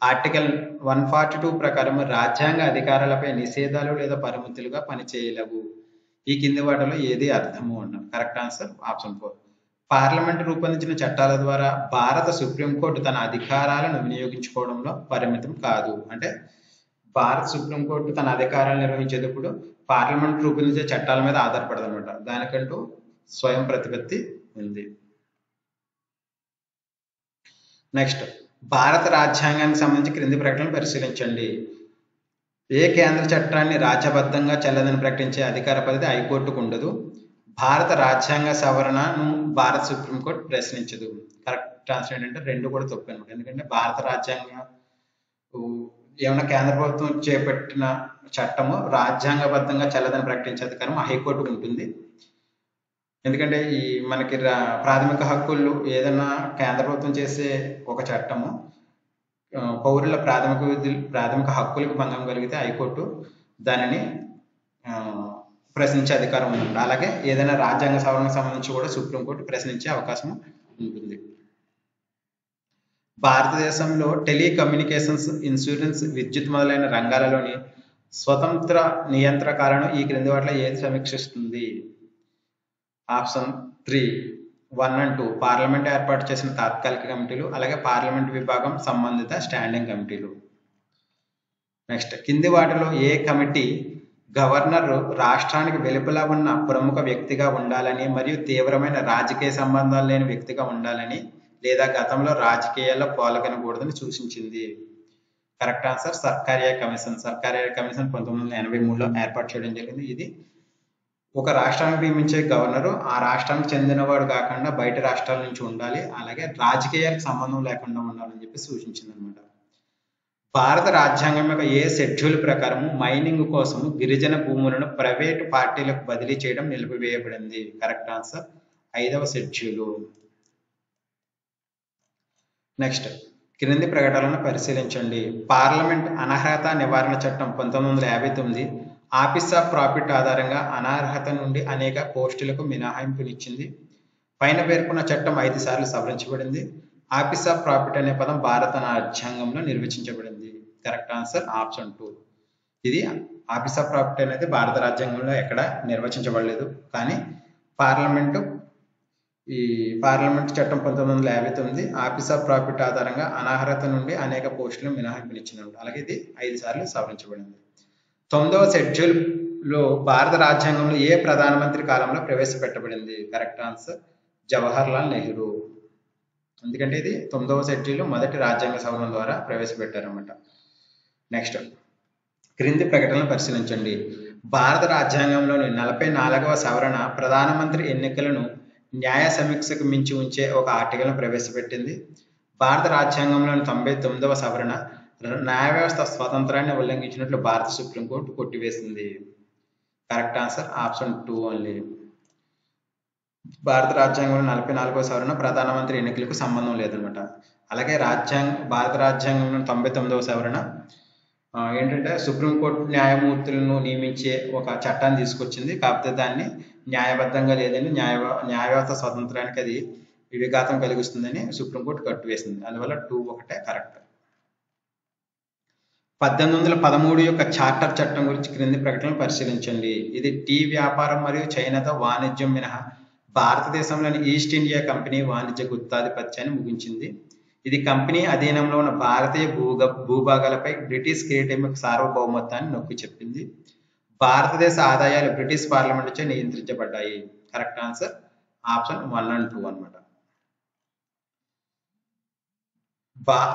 ఆర్టికల్ 142 ప్రకారం రాజ్యాంగ అధికారాలపై నిషేధాలు లేదా పరిమితులుగా పనిచేయలేవు. ఈ కింది వాటిలో ఏది అర్థము అన్నారు? కరెక్ట్ ఆన్సర్ ఆప్షన్ 4 పార్లమెంట్ రూపొందించిన చట్టాల ద్వారా భారత సుప్రీంకోర్టు తన అధికారాలను వినియోగించుకోవడంలో పరిమితం కాదు. అంటే భారత సుప్రీంకోర్టు తన అధికారాలు నిర్వహించేటప్పుడు పార్లమెంట్ రూపొందించే చట్టాల మీద ఆధారపడదు అనమాట. దానికంటూ స్వయం ప్రతిపత్తి ఉంది. నెక్స్ట్, భారత రాజ్యాంగానికి సంబంధించి క్రింది ప్రకటనలు పరిశీలించండి. ఏ కేంద్ర చట్టాన్ని రాజ్యబద్ధంగా చెల్లదని ప్రకటించే అధికార పరిధి హైకోర్టుకు ఉండదు. భారత రాజ్యాంగ సవరణను భారత సుప్రీంకోర్టు ప్రశ్నించదు. కరెక్ట్ ఆన్సర్ ఏంటంటే రెండు కూడా తప్పు అనమాట. ఎందుకంటే భారత రాజ్యాంగం ఏమైనా కేంద్ర ప్రభుత్వం చేపట్టిన చట్టము రాజ్యాంగబద్ధంగా చెల్లదని ప్రకటించే అధికారం హైకోర్టుకు ఉంటుంది. ఎందుకంటే ఈ మనకి ప్రాథమిక హక్కులు ఏదైనా కేంద్ర ప్రభుత్వం చేసే ఒక చట్టము పౌరుల ప్రాథమిక హక్కులకు భంగం కలిగితే హైకోర్టు దానిని ప్రశ్నించే అధికారం ఉంది. అలాగే ఏదైనా రాజ్యాంగ సవరణకు సంబంధించి కూడా సుప్రీంకోర్టు ప్రశ్నించే అవకాశం ఉంటుంది. భారతదేశంలో టెలికమ్యూనికేషన్స్, ఇన్సూరెన్స్, విద్యుత్ మొదలైన రంగాలలోని స్వతంత్ర నియంత్రకాలను ఈ క్రింది వాటిలో ఏది సమీక్షిస్తుంది? ఆప్షన్ 3 1 and 2 పార్లమెంట్ ఏర్పాటు చేసిన తాత్కాలిక కమిటీలు, అలాగే పార్లమెంట్ విభాగం సంబంధిత స్టాండింగ్ కమిటీలు. నెక్స్ట్, కింది వాటిలో ఏ కమిటీ గవర్నర్ రాష్ట్రానికి వెలుపల ఉన్న ప్రముఖ వ్యక్తిగా ఉండాలని మరియు తీవ్రమైన రాజకీయ సంబంధాలు లేని వ్యక్తిగా ఉండాలని లేదా గతంలో రాజకీయాల్లో పాల్గొనకూడదని సూచించింది? Correct answer Sarkaria commission. Sarkaria commission 1983లో ఏర్పాటు చేయడం జరిగింది. ఇది ఒక రాష్ట్రానికి నియమించే గవర్నరు ఆ రాష్ట్రానికి చెందినవాడు కాకుండా బయట రాష్ట్రాల నుంచి ఉండాలి, అలాగే రాజకీయాలకు సంబంధం లేకుండా ఉండాలని చెప్పి సూచించింది అనమాట. భారత రాజ్యాంగం యొక్క ఏ షెడ్యూల్ ప్రకారం మైనింగ్ కోసం గిరిజన భూములను ప్రైవేటు పార్టీలకు బదిలీ చేయడం నిలిపివేయబడింది? కరెక్ట్ ఆన్సర్ 5వ షెడ్యూల్. నెక్స్ట్, క్రింది ప్రకటనలను పరిశీలించండి. పార్లమెంట్ అనర్హత నివారణ చట్టం 1959 ఆఫీస్ ఆఫ్ ప్రాఫిట్ ఆధారంగా అనర్హత నుండి అనేక పోస్టులకు మినహాయింపునిచ్చింది. పైన పేర్కొన్న చట్టం 5 సార్లు సవరించబడింది. ఆఫీస్ ఆఫ్ ప్రాఫిట్ అనే పదం భారత రాజ్యాంగంలో నిర్వచించబడింది. Correct answer option 2. ఇది ఆఫీస్ ఆఫ్ ప్రాఫిట్ అనేది భారత రాజ్యాంగంలో ఎక్కడ నిర్వచించబడలేదు, కానీ పార్లమెంట్ చట్టం 1959 ఆఫీస్ ఆఫ్ ప్రాఫిట్ ఆధారంగా అనర్హత నుండి అనేక పోస్టులు మినహాయింపునిచ్చింది. అలాగే ఇది 5 సార్లు సవరించబడింది. 9వ షెడ్యూల్ లో భారత రాజ్యాంగంలో ఏ ప్రధానమంత్రి కాలంలో ప్రవేశపెట్టబడింది? Correct answer Jawahar Lal Nehru. ఎందుకంటే ఇది 9వ షెడ్యూల్ మొదటి రాజ్యాంగ సవరణ ద్వారా ప్రవేశపెట్టారన్నమాట. నెక్స్ట్, క్రింది ప్రకటనలు పరిశీలించండి. భారత రాజ్యాంగంలోని 44వ సవరణ ప్రధానమంత్రి ఎన్నికలను న్యాయ సమీక్షకు మించి ఉంచే ఒక ఆర్టికల్ను ప్రవేశపెట్టింది. భారత రాజ్యాంగంలోని 99వ సవరణ న్యాయ వ్యవస్థ స్వాతంత్రాన్ని ఉల్లంఘించినట్లు భారత సుప్రీంకోర్టు కొట్టివేసింది. Correct answer option 2 only. భారత రాజ్యాంగంలో 44వ సవరణ ప్రధానమంత్రి ఎన్నికలకు సంబంధం లేదనమాట. అలాగే భారత రాజ్యాంగంలో 99వ సవరణ ఏంటంటే సుప్రీంకోర్టు న్యాయమూర్తులను నియమించే ఒక చట్టాన్ని తీసుకొచ్చింది. కాకపోతే దాన్ని న్యాయబద్ధంగా లేదని, న్యాయ వ్యవస్థ స్వతంత్రానికి అది విఘాతం కలిగిస్తుందని సుప్రీంకోర్టు కట్టివేసింది. అందువల్ల 2 ఒకటే కరెక్ట్. 1813 యొక్క చార్టర్ చట్టం గురించి క్రింది ప్రకటనలు పరిశీలించండి. ఇది టీ వ్యాపారం మరియు చైనాతో వాణిజ్యం మినహా భారతదేశంలోని ఈస్ట్ ఇండియా కంపెనీ వాణిజ్య గుత్తాధిపత్యాన్ని ముగించింది. ఇది కంపెనీ అధీనంలో ఉన్న భారతీయ భూభాగాలపై బ్రిటిష్ కిరీటం యొక్క సార్వభౌమత్వాన్ని నొక్కి చెప్పింది. భారతదేశ ఆదాయాలు బ్రిటిష్ పార్లమెంట్ చే నియంత్రించబడ్డాయి. కరెక్ట్ ఆన్సర్ ఆప్షన్ 1 and 2 అనమాట.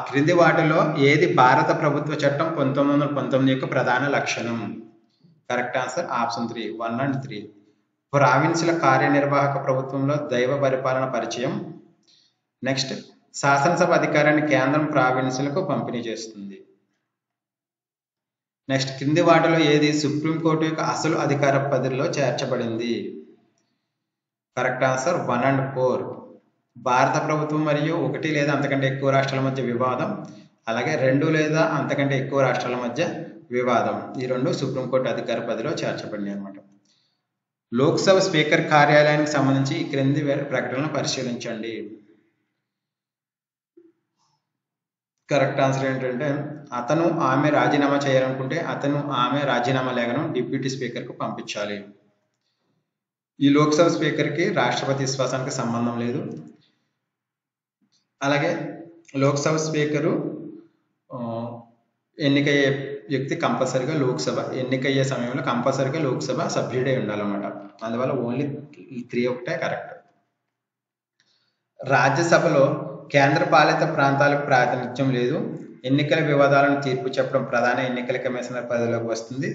క్రింది వాటిలో ఏది భారత ప్రభుత్వ చట్టం 1919 యొక్క ప్రధాన లక్షణం? Correct answer option 3 1 and 3. ప్రావిన్సుల కార్యనిర్వాహక ప్రభుత్వంలో దైవ పరిపాలన పరిచయం. నెక్స్ట్, శాసనసభ అధికారాన్ని కేంద్రం ప్రావిన్సులకు పంపిణీ చేస్తుంది. నెక్స్ట్, క్రింది వాటిలో ఏది సుప్రీంకోర్టు యొక్క అసలు అధికార పరిధిలో చేర్చబడింది? Correct answer 1 and 4. భారత ప్రభుత్వం మరియు 1 లేదా అంతకంటే ఎక్కువ రాష్ట్రాల మధ్య వివాదం, అలాగే 2 లేదా అంతకంటే ఎక్కువ రాష్ట్రాల మధ్య వివాదం, ఈ 2 సుప్రీంకోర్టు అధికార పరిధిలో చేర్చబడినాయి అన్నమాట. లోక్సభ స్పీకర్ కార్యాలయానికి సంబంధించి ఈ క్రింది ప్రకటనలను పరిశీలించండి. కరెక్ట్ ఆన్సర్ ఏంటంటే అతను ఆమె రాజీనామా చేయాలనుకుంటే అతను ఆమె రాజీనామా లేఖను డిప్యూటీ స్పీకర్కు పంపించాలి. ఈ లోక్సభ స్పీకర్కి రాష్ట్రపతి విశ్వాసానికి సంబంధం లేదు. అలాగే లోక్సభ స్పీకరు ఎన్నికయ్యే వ్యక్తి కంపల్సరిగా ఎన్నికయ్యే సమయంలో కంపల్సరిగా లోక్సభ సభ్యుడే ఉండాలన్నమాట. అందువల్ల ఓన్లీ 3 ఒకటే కరెక్ట్. రాజ్యసభలో కేంద్ర పాలిత ప్రాంతాలకు ప్రాతినిధ్యం లేదు. ఎన్నికల వివాదాలను తీర్పు చెప్పడం ప్రధాన ఎన్నికల కమిషనర్ పరిధిలోకి వస్తుంది.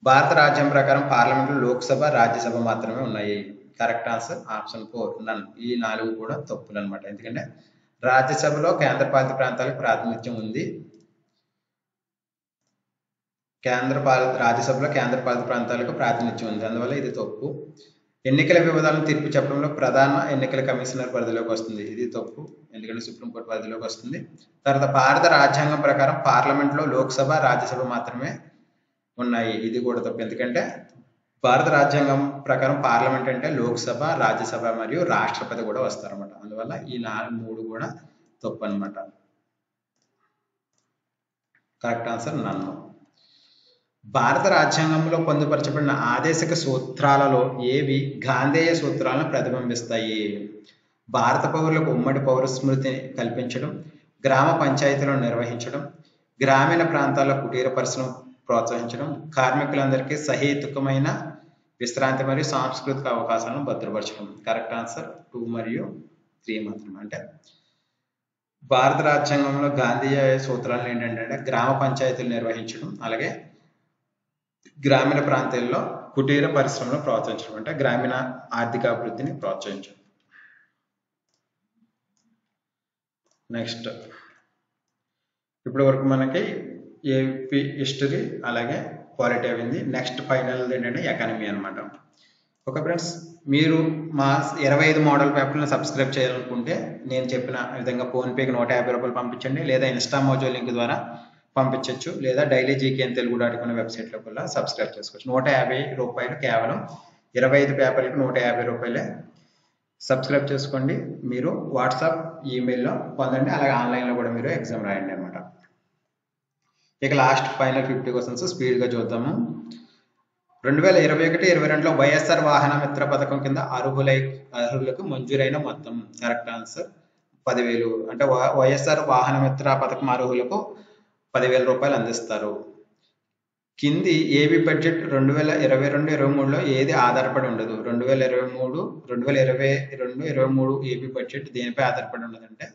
భారత రాజ్యాంగం ప్రకారం పార్లమెంట్లో లోక్సభ, రాజ్యసభ మాత్రమే ఉన్నాయి. కరెక్ట్ ఆన్సర్ ఆప్షన్ 4 నన్. ఈ 4 కూడా తప్పులు అనమాట. ఎందుకంటే రాజ్యసభలో కేంద్ర పాలిత ప్రాంతాలకు ప్రాతినిధ్యం ఉంది, రాజ్యసభలో కేంద్ర పాలిత ప్రాంతాలకు ప్రాతినిధ్యం ఉంది, అందువల్ల ఇది తప్పు. ఎన్నికల వివాదాలను తీర్పు చెప్పడంలో ప్రధాన ఎన్నికల కమిషనర్ పరిధిలోకి వస్తుంది, ఇది తప్పు, ఎందుకంటే సుప్రీంకోర్టు పరిధిలోకి వస్తుంది. తర్వాత భారత రాజ్యాంగం ప్రకారం పార్లమెంట్లో లోక్సభ, రాజ్యసభ మాత్రమే ఉన్నాయి, ఇది కూడా తప్పు. ఎందుకంటే భారత రాజ్యాంగం ప్రకారం పార్లమెంట్ అంటే లోక్సభ, రాజ్యసభ మరియు రాష్ట్రపతి కూడా వస్తారన్నమాట. అందువల్ల ఈ 3 కూడా తప్పు అనమాట. కరెక్ట్ ఆన్సర్ నన్ను. భారత రాజ్యాంగంలో పొందుపరచబడిన ఆదేశిక సూత్రాలలో ఏవి గాంధేయ సూత్రాలను ప్రతిబింబిస్తాయి? భారత పౌరులకు ఉమ్మడి పౌర స్మృతిని కల్పించడం, గ్రామ పంచాయతీలను నిర్వహించడం, గ్రామీణ ప్రాంతాల్లో కుటీర పరిశ్రమ ప్రోత్సహించడం, కార్మికులందరికీ సహేతుకమైన విశ్రాంతి మరియు సాంస్కృతిక అవకాశాలను భద్రపరచడం. కరెక్ట్ ఆన్సర్ 2 మరియు 3 మాత్రమే. అంటే భారత రాజ్యాంగంలో గాంధీయ సూత్రాలు ఏంటంటే గ్రామ పంచాయతీలు నిర్వహించడం, అలాగే గ్రామీణ ప్రాంతాల్లో కుటీర పరిశ్రమను ప్రోత్సహించడం, అంటే గ్రామీణ ఆర్థికాభివృద్ధిని ప్రోత్సహించడం. నెక్స్ట్, ఇప్పటి వరకు మనకి ఏపీ హిస్టరీ అలాగే పాలిటీ అయింది. నెక్స్ట్ ఫైనల్ ఏంటంటే ఎకానమీ అనమాట. ఓకే ఫ్రెండ్స్, మీరు మా 25 మోడల్ పేపర్లను సబ్స్క్రైబ్ చేయాలనుకుంటే నేను చెప్పిన విధంగా ఫోన్పేకి 150 రూపాయలు పంపించండి, లేదా ఇన్స్టా మోజో లింక్ ద్వారా పంపించవచ్చు, లేదా డైలీ జీకే అని తెలుగు.com వెబ్సైట్లో కూడా సబ్స్క్రైబ్ చేసుకోవచ్చు. 150 రూపాయలు, కేవలం 25 పేపర్లకు 150 రూపాయలే. సబ్స్క్రైబ్ చేసుకోండి. మీరు వాట్సాప్, ఈమెయిల్లో పొందండి, అలాగే ఆన్లైన్లో కూడా మీరు ఎగ్జామ్ రాయండి అనమాట. ఇక లాస్ట్ ఫైనల్ 50 క్వశ్చన్స్ స్పీడ్గా చూద్దాము. 2021-22లో వైఎస్ఆర్ వాహన మిత్ర పథకం కింద అర్హులకు మంజూరైన మొత్తం. Correct answer 10,000. అంటే వైఎస్ఆర్ వాహన మిత్ర పథకం అర్హులకు 10,000 రూపాయలు అందిస్తారు. కింది ఏపీ బడ్జెట్ 2022-23లో ఏది ఆధారపడి ఉండదు? 2022-23 ఏపీ బడ్జెట్ దేనిపై ఆధారపడి ఉండదంటే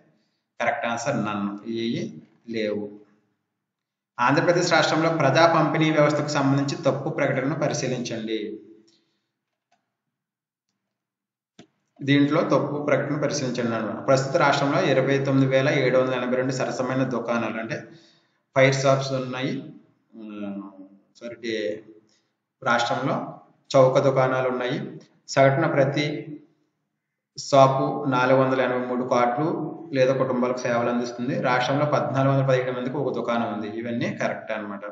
కరెక్ట్ ఆన్సర్ నన్ను, ఏవి లేవు. ఆంధ్రప్రదేశ్ రాష్ట్రంలో ప్రజా పంపిణీ వ్యవస్థకు సంబంధించి తప్పు ప్రకటనను పరిశీలించండి. దీంట్లో తప్పు ప్రకటన పరిశీలించండి అన్నమాట. ప్రస్తుత రాష్ట్రంలో 29,782 సరసమైన దుకాణాలు అంటే ఫైర్ షాప్స్ ఉన్నాయి. రాష్ట్రంలో చౌక దుకాణాలు ఉన్నాయి. సగటున ప్రతి షాపు 483 కార్డులు లేదా కుటుంబాలకు సేవలు అందిస్తుంది. రాష్ట్రంలో 1,417 మందికి ఒక దుకాణం ఉంది. ఇవన్నీ కరెక్ట్ అనమాట.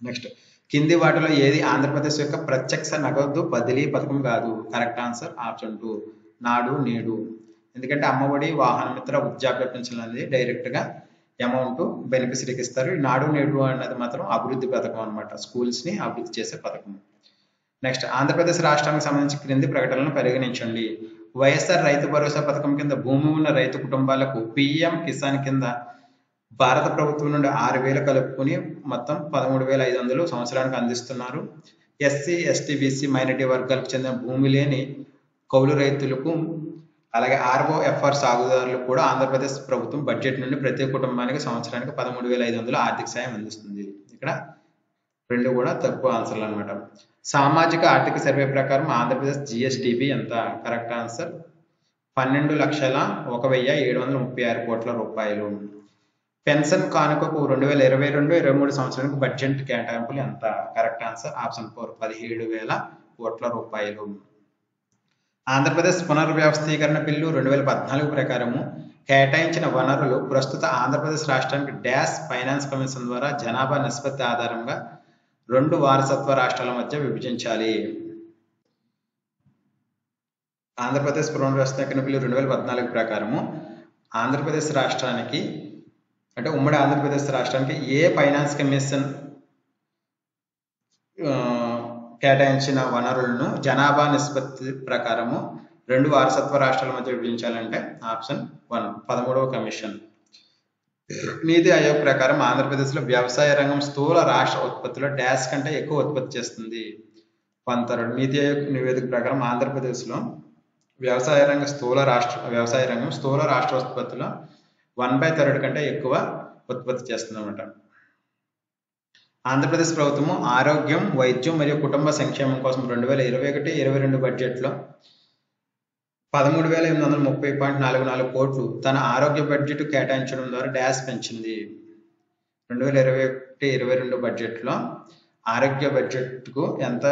నెక్స్ట్, కింది వాటిలో ఏది ఆంధ్రప్రదేశ్ యొక్క ప్రత్యక్ష నగదు బదిలీ పథకం కాదు? కరెక్ట్ ఆన్సర్ ఆప్షన్ 2 నాడు నేడు. ఎందుకంటే అమ్మఒడి, వాహన మిత్ర, వృద్ధాప్య పెన్షన్ అనేది డైరెక్ట్గా అమౌంట్ బెనిఫిషరీకి ఇస్తారు. నాడు నేడు అన్నది మాత్రం అభివృద్ధి పథకం అనమాట, స్కూల్స్ని అభివృద్ధి చేసే పథకం. నెక్స్ట్, ఆంధ్రప్రదేశ్ రాష్ట్రానికి సంబంధించి క్రింది ప్రకటనలను పరిగణించండి. వైఎస్ఆర్ రైతు భరోసా పథకం కింద భూమి ఉన్న రైతు కుటుంబాలకు పిఎం కిసాన్ కింద భారత ప్రభుత్వం నుండి 6,000 కలుపుకొని మొత్తం 13,500 సంవత్సరానికి అందిస్తున్నారు. ఎస్సీ, ఎస్టీ, బీసీ, మైనారిటీ వర్గాలకు చెందిన భూమి లేని కౌలు రైతులకు అలాగే ఆర్ఓఎఫ్ఆర్ సాగుదారులకు కూడా ఆంధ్రప్రదేశ్ ప్రభుత్వం బడ్జెట్ నుండి ప్రతి కుటుంబానికి సంవత్సరానికి 13,500 ఆర్థిక సాయం అందిస్తుంది. ఇక్కడ రెండు కూడా తప్పు ఆన్సర్లు అనమాట. సామాజిక ఆర్థిక సర్వే ప్రకారం ఆంధ్రప్రదేశ్ జిఎస్డిపి ఎంత? కరెక్ట్ ఆన్సర్ 12,01,736 కోట్ల రూపాయలు. పెన్షన్ కానుకకు 2022-23 సంవత్సరానికి బడ్జెట్ కేటాయింపులు ఎంత? కరెక్ట్ ఆన్సర్ ఆప్షన్ 4 17,000 కోట్ల రూపాయలు. ఆంధ్రప్రదేశ్ పునర్వ్యవస్థీకరణ బిల్లు 2014 ప్రకారము కేటాయించిన వనరులు ప్రస్తుత ఆంధ్రప్రదేశ్ రాష్ట్రానికి డాష్ ఫైనాన్స్ కమిషన్ ద్వారా జనాభా నిష్పత్తి ఆధారంగా 2 వారసత్వ రాష్ట్రాల మధ్య విభజించాలి. ఆంధ్రప్రదేశ్ పునర్వ్యవస్థీకరణ బిల్లు 2014 ప్రకారము ఆంధ్రప్రదేశ్ రాష్ట్రానికి అంటే ఉమ్మడి ఆంధ్రప్రదేశ్ రాష్ట్రానికి ఏ ఫైనాన్స్ కమిషన్ కేటాయించిన వనరులను జనాభా నిష్పత్తి ప్రకారము 2 వారసత్వ రాష్ట్రాల మధ్య విభజించాలంటే ఆప్షన్ 1 13వ కమిషన్. నీతి ఆయోగ్ ప్రకారం ఆంధ్రప్రదేశ్లో వ్యవసాయ రంగం స్థూల రాష్ట్ర ఉత్పత్తిలో డాష్ కంటే ఎక్కువ ఉత్పత్తి చేస్తుంది. 13. నీతి ఆయోగ్ నివేదిక ప్రకారం ఆంధ్రప్రదేశ్లో వ్యవసాయ రంగం స్థూల రాష్ట్ర ఉత్పత్తిలో 1/3 కంటే ఎక్కువ ఉత్పత్తి చేస్తుంది అన్నమాట. ఆంధ్రప్రదేశ్ ప్రభుత్వము ఆరోగ్యం, వైద్యం మరియు కుటుంబ సంక్షేమం కోసం 2021-22 బడ్జెట్లో 13,830.44 కోట్లు తన ఆరోగ్య బడ్జెట్ కేటాయించడం ద్వారా డాష్ పెంచింది. 2021-22 బడ్జెట్లో ఆరోగ్య బడ్జెట్కు ఎంత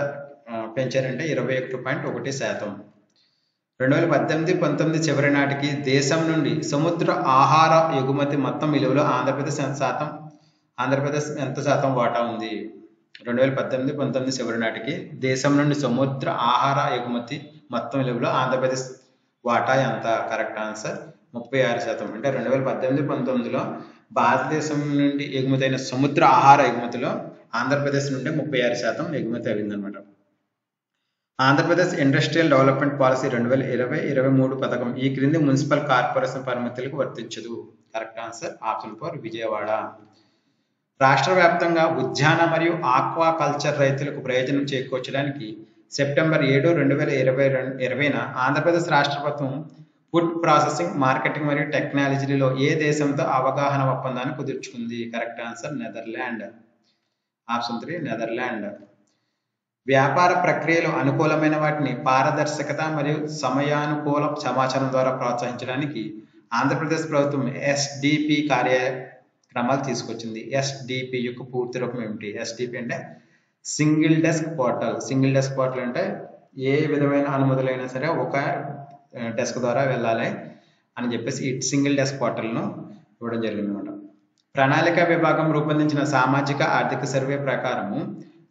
పెంచారంటే 21.1%. 2018-19 చివరి నాటికి దేశం నుండి సముద్ర ఆహార ఎగుమతి మొత్తం విలువలో ఆంధ్రప్రదేశ్ ఎంత శాతం వాటా ఉంది? 2018-19 చివరి నాటికి దేశం నుండి సముద్ర ఆహార ఎగుమతి మొత్తం విలువలో ఆంధ్రప్రదేశ్ వాటా ఎంత? Correct answer 36%. అంటే 2018-19లో భారతదేశం నుండి ఎగుమతైన సముద్ర ఆహార ఎగుమతిలో ఆంధ్రప్రదేశ్ నుండి 36% ఎగుమతి అయిందనమాట. ఆంధ్రప్రదేశ్ ఇండస్ట్రియల్ డెవలప్మెంట్ పాలసీ 2020-23 పథకం ఈ క్రింది మున్సిపల్ కార్పొరేషన్ పరిమితులకు వర్తించదు. Correct answer option 4 Vijayawada. రాష్ట్ర వ్యాప్తంగా ఉద్యాన మరియు ఆక్వా కల్చర్ రైతులకు ప్రయోజనం చేకూర్చడానికి సెప్టెంబర్ 7, 2020న ఆంధ్రప్రదేశ్ రాష్ట్ర ప్రభుత్వం ఫుడ్ ప్రాసెసింగ్, మార్కెటింగ్ మరియు టెక్నాలజీలో ఏ దేశంతో అవగాహన ఒప్పందాన్ని కుదుర్చుకుంది? Correct answer Netherland option 3 Netherland. వ్యాపార ప్రక్రియలో అనుకూలమైన వాటిని పారదర్శకత మరియు సమయానుకూల సమాచారం ద్వారా ప్రోత్సహించడానికి ఆంధ్రప్రదేశ్ ప్రభుత్వం SDP క్రమాలు తీసుకొచ్చింది. ఎస్డిపి యొక్క పూర్తి రూపం ఏమిటి? ఎస్డిపి అంటే single desk portal. Single desk portal అంటే ఏ విధమైన అనుమతులైనా సరే ఒక డెస్క్ ద్వారా వెళ్ళాలి అని చెప్పేసి ఈ సింగిల్ డెస్క్ పోర్టల్ను ఇవ్వడం జరిగింది అనమాట. ప్రణాళిక విభాగం రూపొందించిన సామాజిక ఆర్థిక సర్వే ప్రకారము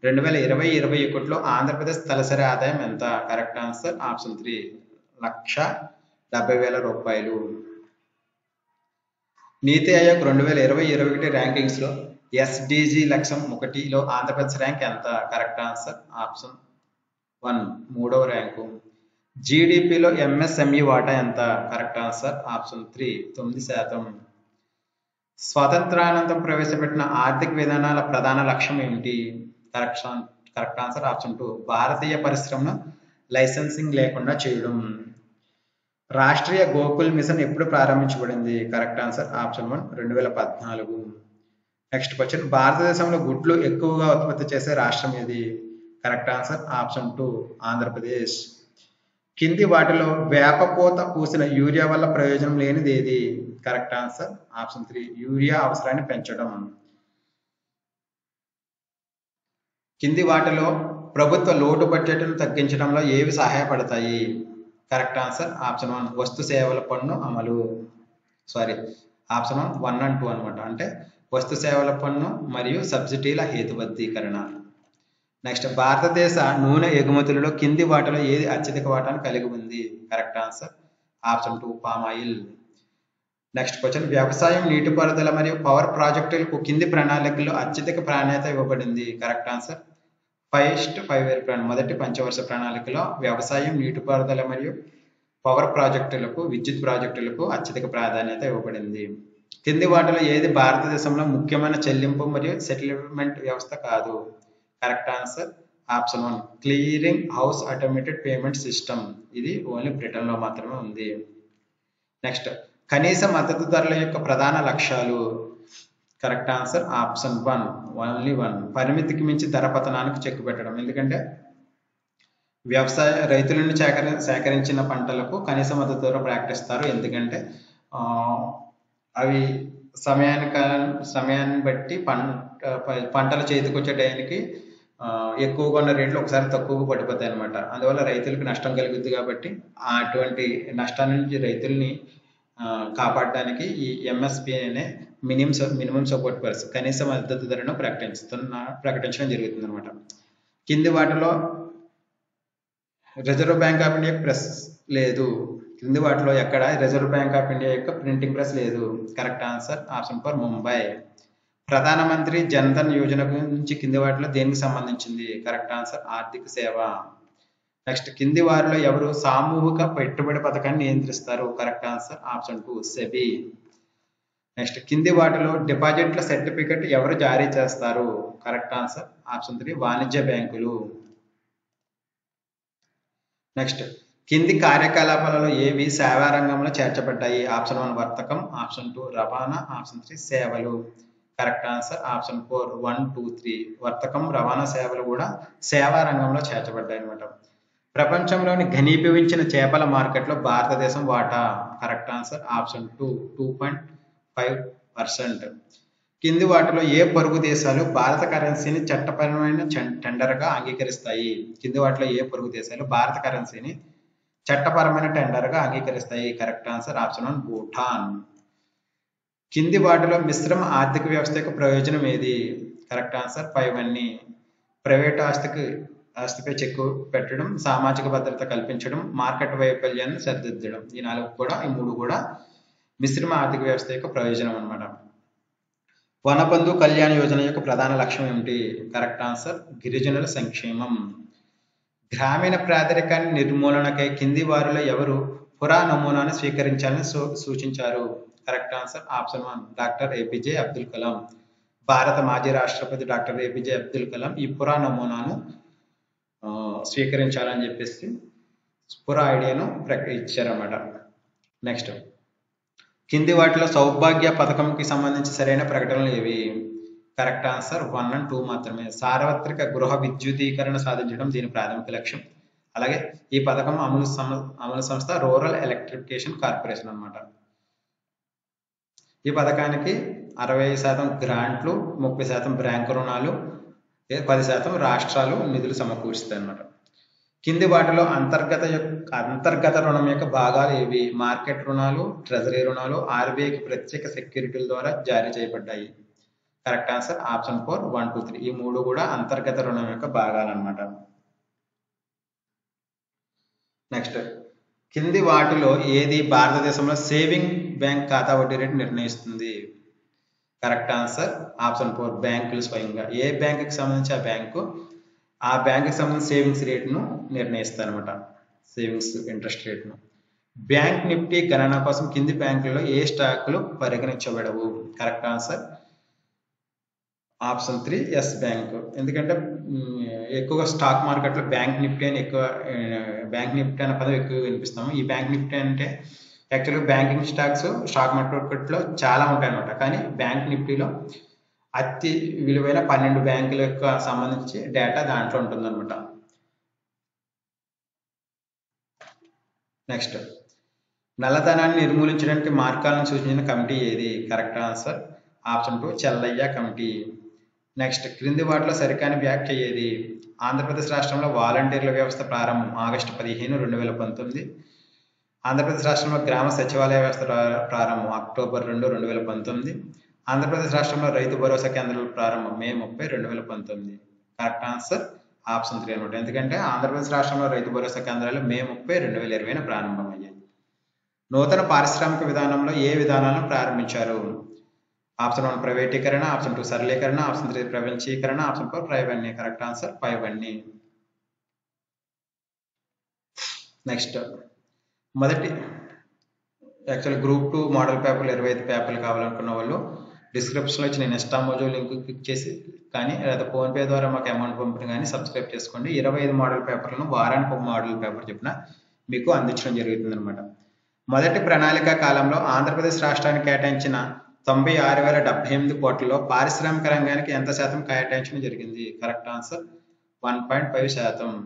2020-21లో ఆంధ్రప్రదేశ్ తలసరి ఆదాయం ఎంత? కరెక్ట్ ఆన్సర్ ఆప్షన్ 3 1,70,000 రూపాయలు. నీతి ఆయోగ్ 2020-21 ర్యాంకింగ్స్ లో ఎస్డిజి లక్ష్యం 1లో ఆంధ్రప్రదేశ్ ర్యాంక్ ఎంత? కరెక్ట్ ఆన్సర్ ఆప్షన్ 1 3వ ర్యాంకు. జీడిపిలో ఎంఎస్ఎంఈ వాటా ఎంత? Correct answer option 3 9%. స్వాతంత్రానంతరం ప్రవేశపెట్టిన ఆర్థిక విధానాల ప్రధాన లక్ష్యం ఏమిటి? కరెక్ట్ ఆన్సర్ ఆప్షన్ 2 భారతీయ పరిశ్రమను లైసెన్సింగ్ లేకుండా చేయడం. రాష్ట్రీయ గోకుల్ మిషన్ ఎప్పుడు ప్రారంభించబడింది? Correct answer option 1 2014. Next question, భారతదేశంలో గుడ్లు ఎక్కువగా ఉత్పత్తి చేసే రాష్ట్రం ఏది? Correct answer option 2 Andhra Pradesh. కింది వాటిలో వేపపూత పూసిన యూరియా వల్ల ప్రయోజనం లేనిది ఏది? కరెక్ట్ ఆన్సర్ ఆప్షన్ 3 యూరియా అవసరాన్ని పెంచడం. కింది వాటిలో ప్రభుత్వ లోటు బడ్జెట్ను తగ్గించడంలో ఏవి సహాయపడతాయి? కరెక్ట్ ఆన్సర్ ఆప్షన్ 1 వస్తు సేవల పన్ను అమలు. ఆప్షన్ 1 and 2 అనమాట. అంటే వస్తు సేవల పన్ను మరియు సబ్సిడీల హేతుబద్ధీకరణ. నెక్స్ట్, భారతదేశ నూనె ఎగుమతులలో కింది వాటిలో ఏది అత్యధిక వాటాను కలిగి ఉంది? Correct answer option 2 palm oil. Next question, వ్యవసాయం, నీటిపారుదల మరియు పవర్ ప్రాజెక్టులకు కింది ప్రణాళికల్లో అత్యధిక ప్రాధాన్యత ఇవ్వబడింది? కరెక్ట్ ఆన్సర్ 5:5 మొదటి పంచవర్ష ప్రణాళికలో వ్యవసాయం, నీటిపారుదల మరియు పవర్ ప్రాజెక్టులకు, విద్యుత్ ప్రాజెక్టులకు అత్యధిక ప్రాధాన్యత ఇవ్వబడింది. కింది వాటిలో ఏది భారతదేశంలో ముఖ్యమైన చెల్లింపు మరియు సెటిల్మెంట్ వ్యవస్థ కాదు? Correct answer option 1 clearing house automated payment system. ఇది ఓన్లీ బ్రిటన్లో మాత్రమే ఉంది. నెక్స్ట్, కనీస మద్దతు ధరల యొక్క ప్రధాన లక్ష్యాలు? కరెక్ట్ ఆన్సర్ ఆప్షన్ 1 ఓన్లీ 1 పరిమితికి మించి ధర పతనానికి చెక్ పెట్టడం. ఎందుకంటే రైతుల నుండి సేకరించిన పంటలకు కనీస మద్దతు ధర ప్రకటిస్తారు. ఎందుకంటే అవి సమయాన్ని బట్టి పంటలు చేతికొచ్చే టైంకి ఎక్కువగా ఉన్న రేట్లు ఒకసారి తక్కువగా పడిపోతాయి అనమాట. అందువల్ల రైతులకు నష్టం కలుగుద్ది. కాబట్టి అటువంటి నష్టాల నుంచి రైతుల్ని కాపాడడానికి ఈ ఎంఎస్పి అనే మినిమం సపోర్ట్ ప్రైస్ కనీస మద్దతు ధరను ప్రకటించడం జరుగుతుంది అనమాట. కింది వాటిలో reserve bank of India press లేదు. కింది వాటిలో ఎక్కడ రిజర్వ్ బ్యాంక్ ఆఫ్ ఇండియా యొక్క ప్రింటింగ్ ప్రెస్ లేదు? Correct answer option 4 Mumbai. ప్రధానమంత్రి జన్ధన్ యోజన నుంచి కింది వాటిలో దేనికి సంబంధించింది? కరెక్ట్ ఆన్సర్ ఆర్థిక సేవ. నెక్స్ట్, కింది వారిలో ఎవరు సామూహిక పెట్టుబడి పథకాన్ని నియంత్రిస్తారు? Correct answer option 2 SEBI. Next, కింది వాటిలో డిపాజిట్ల సర్టిఫికెట్ ఎవరు జారీ చేస్తారు? కరెక్ట్ ఆన్సర్ ఆప్షన్ 3 వాణిజ్య బ్యాంకులు. నెక్స్ట్, కింది కార్యకలాపాలలో ఏవి సేవా రంగంలో చేర్చబడ్డాయి? ఆప్షన్ 1 వర్తకం, ఆప్షన్ 2 రవాణా, ఆప్షన్ 3 సేవలు. కరెక్ట్ ఆన్సర్ ఆప్షన్ 4 1, 2, 3 వర్తకం, రవాణా, సేవలు కూడా సేవా రంగంలో చేర్చబడ్డాయి అనమాట. ప్రపంచంలోని ఘనీభవించిన చేపల మార్కెట్లో భారతదేశం వాటా? Correct answer option 2 2.5%. కింది వాటిలో ఏ పొరుగు దేశాలు భారత కరెన్సీని చట్టపరమైన టెండర్గా అంగీకరిస్తాయి? కింది వాటిలో ఏ పొరుగు దేశాలు భారత కరెన్సీని చట్టపరమైన టెండర్గా అంగీకరిస్తాయి? Correct answer option 1 Bhutan. కింది వాటిలో మిశ్రమ ఆర్థిక వ్యవస్థ యొక్క ప్రయోజనం ఏది? కరెక్ట్ ఆన్సర్ 5 అన్ని. ప్రైవేట్ ఆస్తిపై చెక్కు పెట్టడం, సామాజిక భద్రత కల్పించడం, మార్కెట్ వైఫల్యాన్ని సరిదిద్దడం. ఈ 3 కూడా మిశ్రమ ఆర్థిక వ్యవస్థ యొక్క ప్రయోజనం అనమాట. వనబంధు కళ్యాణ యోజన యొక్క ప్రధాన లక్ష్యం ఏమిటి? కరెక్ట్ ఆన్సర్ గిరిజనుల సంక్షేమం. గ్రామీణ పేదరికాన్ని నిర్మూలనకై కింది వారిలో ఎవరు పురా నమూనాను స్వీకరించాలని సూచించారు? Correct answer option 1 doctor APJ Abdul Kalam. భారత మాజీ రాష్ట్రపతి డాక్టర్ ఏపీజే అబ్దుల్ కలాం ఈ పురా నమూనాను స్వీకరించాలని చెప్పేసి పురా ఐడియాను ఇచ్చారన్నమాట. నెక్స్ట్, కింది వాటిలో సౌభాగ్య పథకంకి సంబంధించి సరైన ప్రకటనలు ఏవి? కరెక్ట్ ఆన్సర్ 1 and 2 మాత్రమే. సార్వత్రిక గృహ విద్యుదీకరణ సాధించడం దీని ప్రాథమిక లక్ష్యం. అలాగే ఈ పథకం అమలు సంస్థ రూరల్ ఎలక్ట్రిఫికేషన్ కార్పొరేషన్ అనమాట. ఈ పథకానికి 60% గ్రాంట్లు, 30% బ్యాంకు రుణాలు, 10% రాష్ట్రాలు నిధులు సమకూరుస్తాయి అన్నమాట. కింది వాటిలో అంతర్గత రుణం యొక్క భాగాలు ఏవి? మార్కెట్ రుణాలు, ట్రెజరీ రుణాలు, ఆర్బీఐకి ప్రత్యేక సెక్యూరిటీల ద్వారా జారీ చేయబడ్డాయి. Correct answer option 4 1 2 3. ఈ మూడు కూడా అంతర్గత రుణం యొక్క భాగాలు అన్నమాట. నెక్స్ట్, కింది వాటిలో ఏది భారతదేశంలో సేవింగ్ బ్యాంక్ ఖాతా వడ్డీ రేటు నిర్ణయిస్తుంది? కరెక్ట్ ఆన్సర్ ఆప్షన్ 4 బ్యాంకులు స్వయంగా. ఏ బ్యాంకుకి సంబంధించి ఆ బ్యాంకుకి సంబంధించిన సేవింగ్స్ రేటును నిర్ణయిస్తారు అనమాట. సేవింగ్స్ ఇంట్రెస్ట్ రేటును. బ్యాంక్ నిఫ్టీ గణన కోసం కింది బ్యాంకులలో ఏ స్టాకులు పరిగణించబడవు? Correct answer option 3 Yes Bank. ఎందుకంటే ఎక్కువగా స్టాక్ మార్కెట్లో బ్యాంక్ నిఫ్టీ అనే పదం ఎక్కువగా వినిపిస్తాము. ఈ బ్యాంక్ నిఫ్టీ అంటే యాక్చువల్గా బ్యాంకింగ్ స్టాక్ మార్కెట్లో చాలా ఉంటాయి అన్నమాట. కానీ బ్యాంక్ నిఫ్టీలో అతి విలువైన 12 బ్యాంకుల యొక్క సంబంధించి డేటా దాంట్లో ఉంటుందన్నమాట. నెక్స్ట్, నల్లధనాన్ని నిర్మూలించడానికి మార్గాలను సూచించిన కమిటీ ఏది? Correct answer option 2 Chelliah committee. Next, క్రింది వాటిలో సరికాని వ్యాఖ్య ఏది? ఆంధ్రప్రదేశ్ రాష్ట్రంలో వాలంటీర్ల వ్యవస్థ ప్రారంభం ఆగస్టు 15, 2019. ఆంధ్రప్రదేశ్ రాష్ట్రంలో గ్రామ సచివాలయ వ్యవస్థ ప్రారంభం అక్టోబర్ 2, 2019. ఆంధ్రప్రదేశ్ రాష్ట్రంలో రైతు భరోసా కేంద్రాల ప్రారంభం మే 30, 2019. కరెక్ట్ ఆన్సర్ ఆప్షన్ 3 అనమాట. ఎందుకంటే ఆంధ్రప్రదేశ్ రాష్ట్రంలో రైతు భరోసా కేంద్రాలు మే 30, 2020 ప్రారంభమయ్యాయి. నూతన పారిశ్రామిక విధానంలో ఏ విధానాలను ప్రారంభించారు? ఆప్షన్ 1 ప్రైవేటీకరణ, ఆప్షన్ 2 సరళీకరణ, ఆప్షన్ 3 ప్రపంచీకరణ, ఆప్షన్ 4 పైవన్నీ. కరెక్ట్ ఆన్సర్ పైవన్నీ. నెక్స్ట్, మొదటి యాక్చువల్ గ్రూప్ 2 మోడల్ పేపర్లు 25 పేపర్లు కావాలనుకున్న వాళ్ళు డిస్క్రిప్షన్లో ఇచ్చిన ఇన్స్టా మోజో లింక్ క్లిక్ చేసి కానీ లేదా ఫోన్పే ద్వారా మాకు అమౌంట్ పంపిణీ కానీ సబ్స్క్రైబ్ చేసుకోండి. 25 మోడల్ పేపర్లను వారానికి ఒక మోడల్ పేపర్ చెప్పిన మీకు అందించడం జరుగుతుంది అనమాట. మొదటి ప్రణాళిక కాలంలో ఆంధ్రప్రదేశ్ రాష్ట్రానికి కేటాయించిన 96,078 కోట్లలో పారిశ్రామిక రంగానికి ఎంత శాతం కేటాయించడం జరిగింది? Correct answer 1.5%.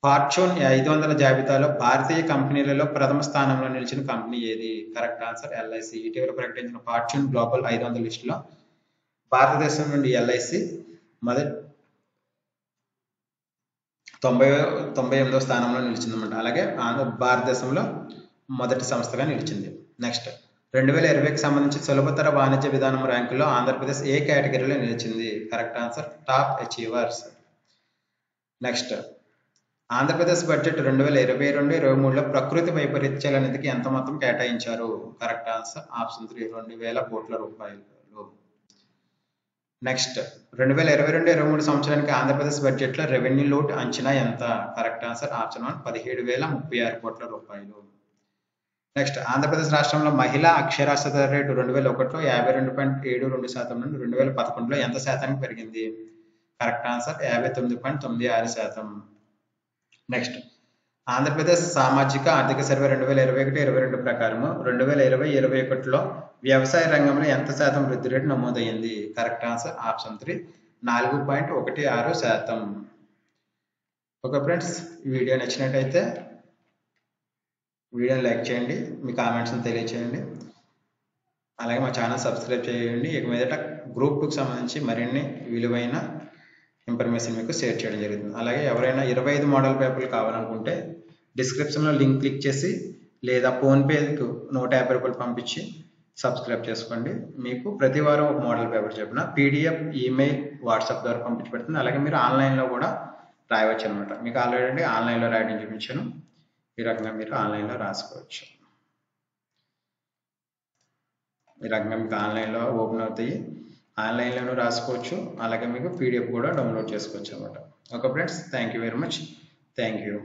ఫార్చ్యూన్ 500 జాబితాలో భారతీయ కంపెనీలలో ప్రథమ స్థానంలో నిలిచిన కంపెనీ ఏది? Correct answer LIC. ఇటీవల ప్రకటించిన ఫార్చ్యూన్ గ్లోబల్ 500 లిస్టులో భారతదేశం నుండి ఎల్ఐసి మొదటి 98వ స్థానంలో నిలిచిందన్నమాట. అలాగే భారతదేశంలో మొదటి సంస్థగా నిలిచింది. నెక్స్ట్, 2020కి సంబంధించి సులభతర వాణిజ్య విధానం ర్యాంకుల్లో ఆంధ్రప్రదేశ్ ఏ కేటగిరీలో నిలిచింది? Correct answer top achievers. Next, Andhra Pradesh budget 2022-23లో ప్రకృతి వైపరీత్యాల నిధికి ఎంత మొత్తం కేటాయించారు? కరెక్ట్ ఆన్సర్ ఆప్షన్ 3 2,000 కోట్ల రూపాయలు. నెక్స్ట్, 2022-23 సంవత్సరానికి ఆంధ్రప్రదేశ్ బడ్జెట్లో రెవెన్యూ లోటు అంచనా ఎంత? కరెక్ట్ ఆన్సర్ ఆప్షన్ 1 17,036 కోట్ల రూపాయలు. నెక్స్ట్, ఆంధ్రప్రదేశ్ రాష్ట్రంలో మహిళా అక్షరాస్యత రేటు 2001లో 52.72% నుండి 2011లో ఎంత శాతానికి పెరిగింది? Correct answer 59.96%. నెక్స్ట్, ఆంధ్రప్రదేశ్ సామాజిక ఆర్థిక సర్వే 2021-22 ప్రకారం 2020-21లో వ్యవసాయ రంగంలో ఎంత శాతం వృద్ధి రేటు నమోదయ్యింది? Correct answer option 3 4.16%. Okay friends, ఈ వీడియో నచ్చినట్టయితే వీడియోని లైక్ చేయండి, మీ కామెంట్స్ని తెలియచేయండి, అలాగే మా ఛానల్ సబ్స్క్రైబ్ చేయండి. ఇక మీదట గ్రూప్ 2కి సంబంధించి మరిన్ని విలువైన ఇన్ఫర్మేషన్ మీకు షేర్ చేయడం జరుగుతుంది. అలాగే ఎవరైనా 25 మోడల్ పేపర్లు కావాలనుకుంటే డిస్క్రిప్షన్లో లింక్ క్లిక్ చేసి లేదా ఫోన్పేకు 150 రూపాయలు పంపించి సబ్స్క్రైబ్ చేసుకోండి. మీకు ప్రతి వారం ఒక మోడల్ పేపర్ చెప్పిన PDF, ఈమెయిల్, వాట్సాప్ ద్వారా పంపించబడుతుంది. అలాగే మీరు ఆన్లైన్లో కూడా రాయవచ్చు అనమాట. మీకు ఆల్రెడీ ఆన్లైన్లో రాయడం చూపించాను. ఈ రకంగా మీరు ఆన్లైన్లో రాసుకోవచ్చు. ఈ రకంగా మీకు ఆన్లైన్లో ఓపెన్ అవుతాయి, ఆన్లైన్లోనూ రాసుకోవచ్చు. అలాగే మీకు PDF కూడా డౌన్లోడ్ చేసుకోవచ్చు అనమాట. Okay friends, thank you very much. Thank you.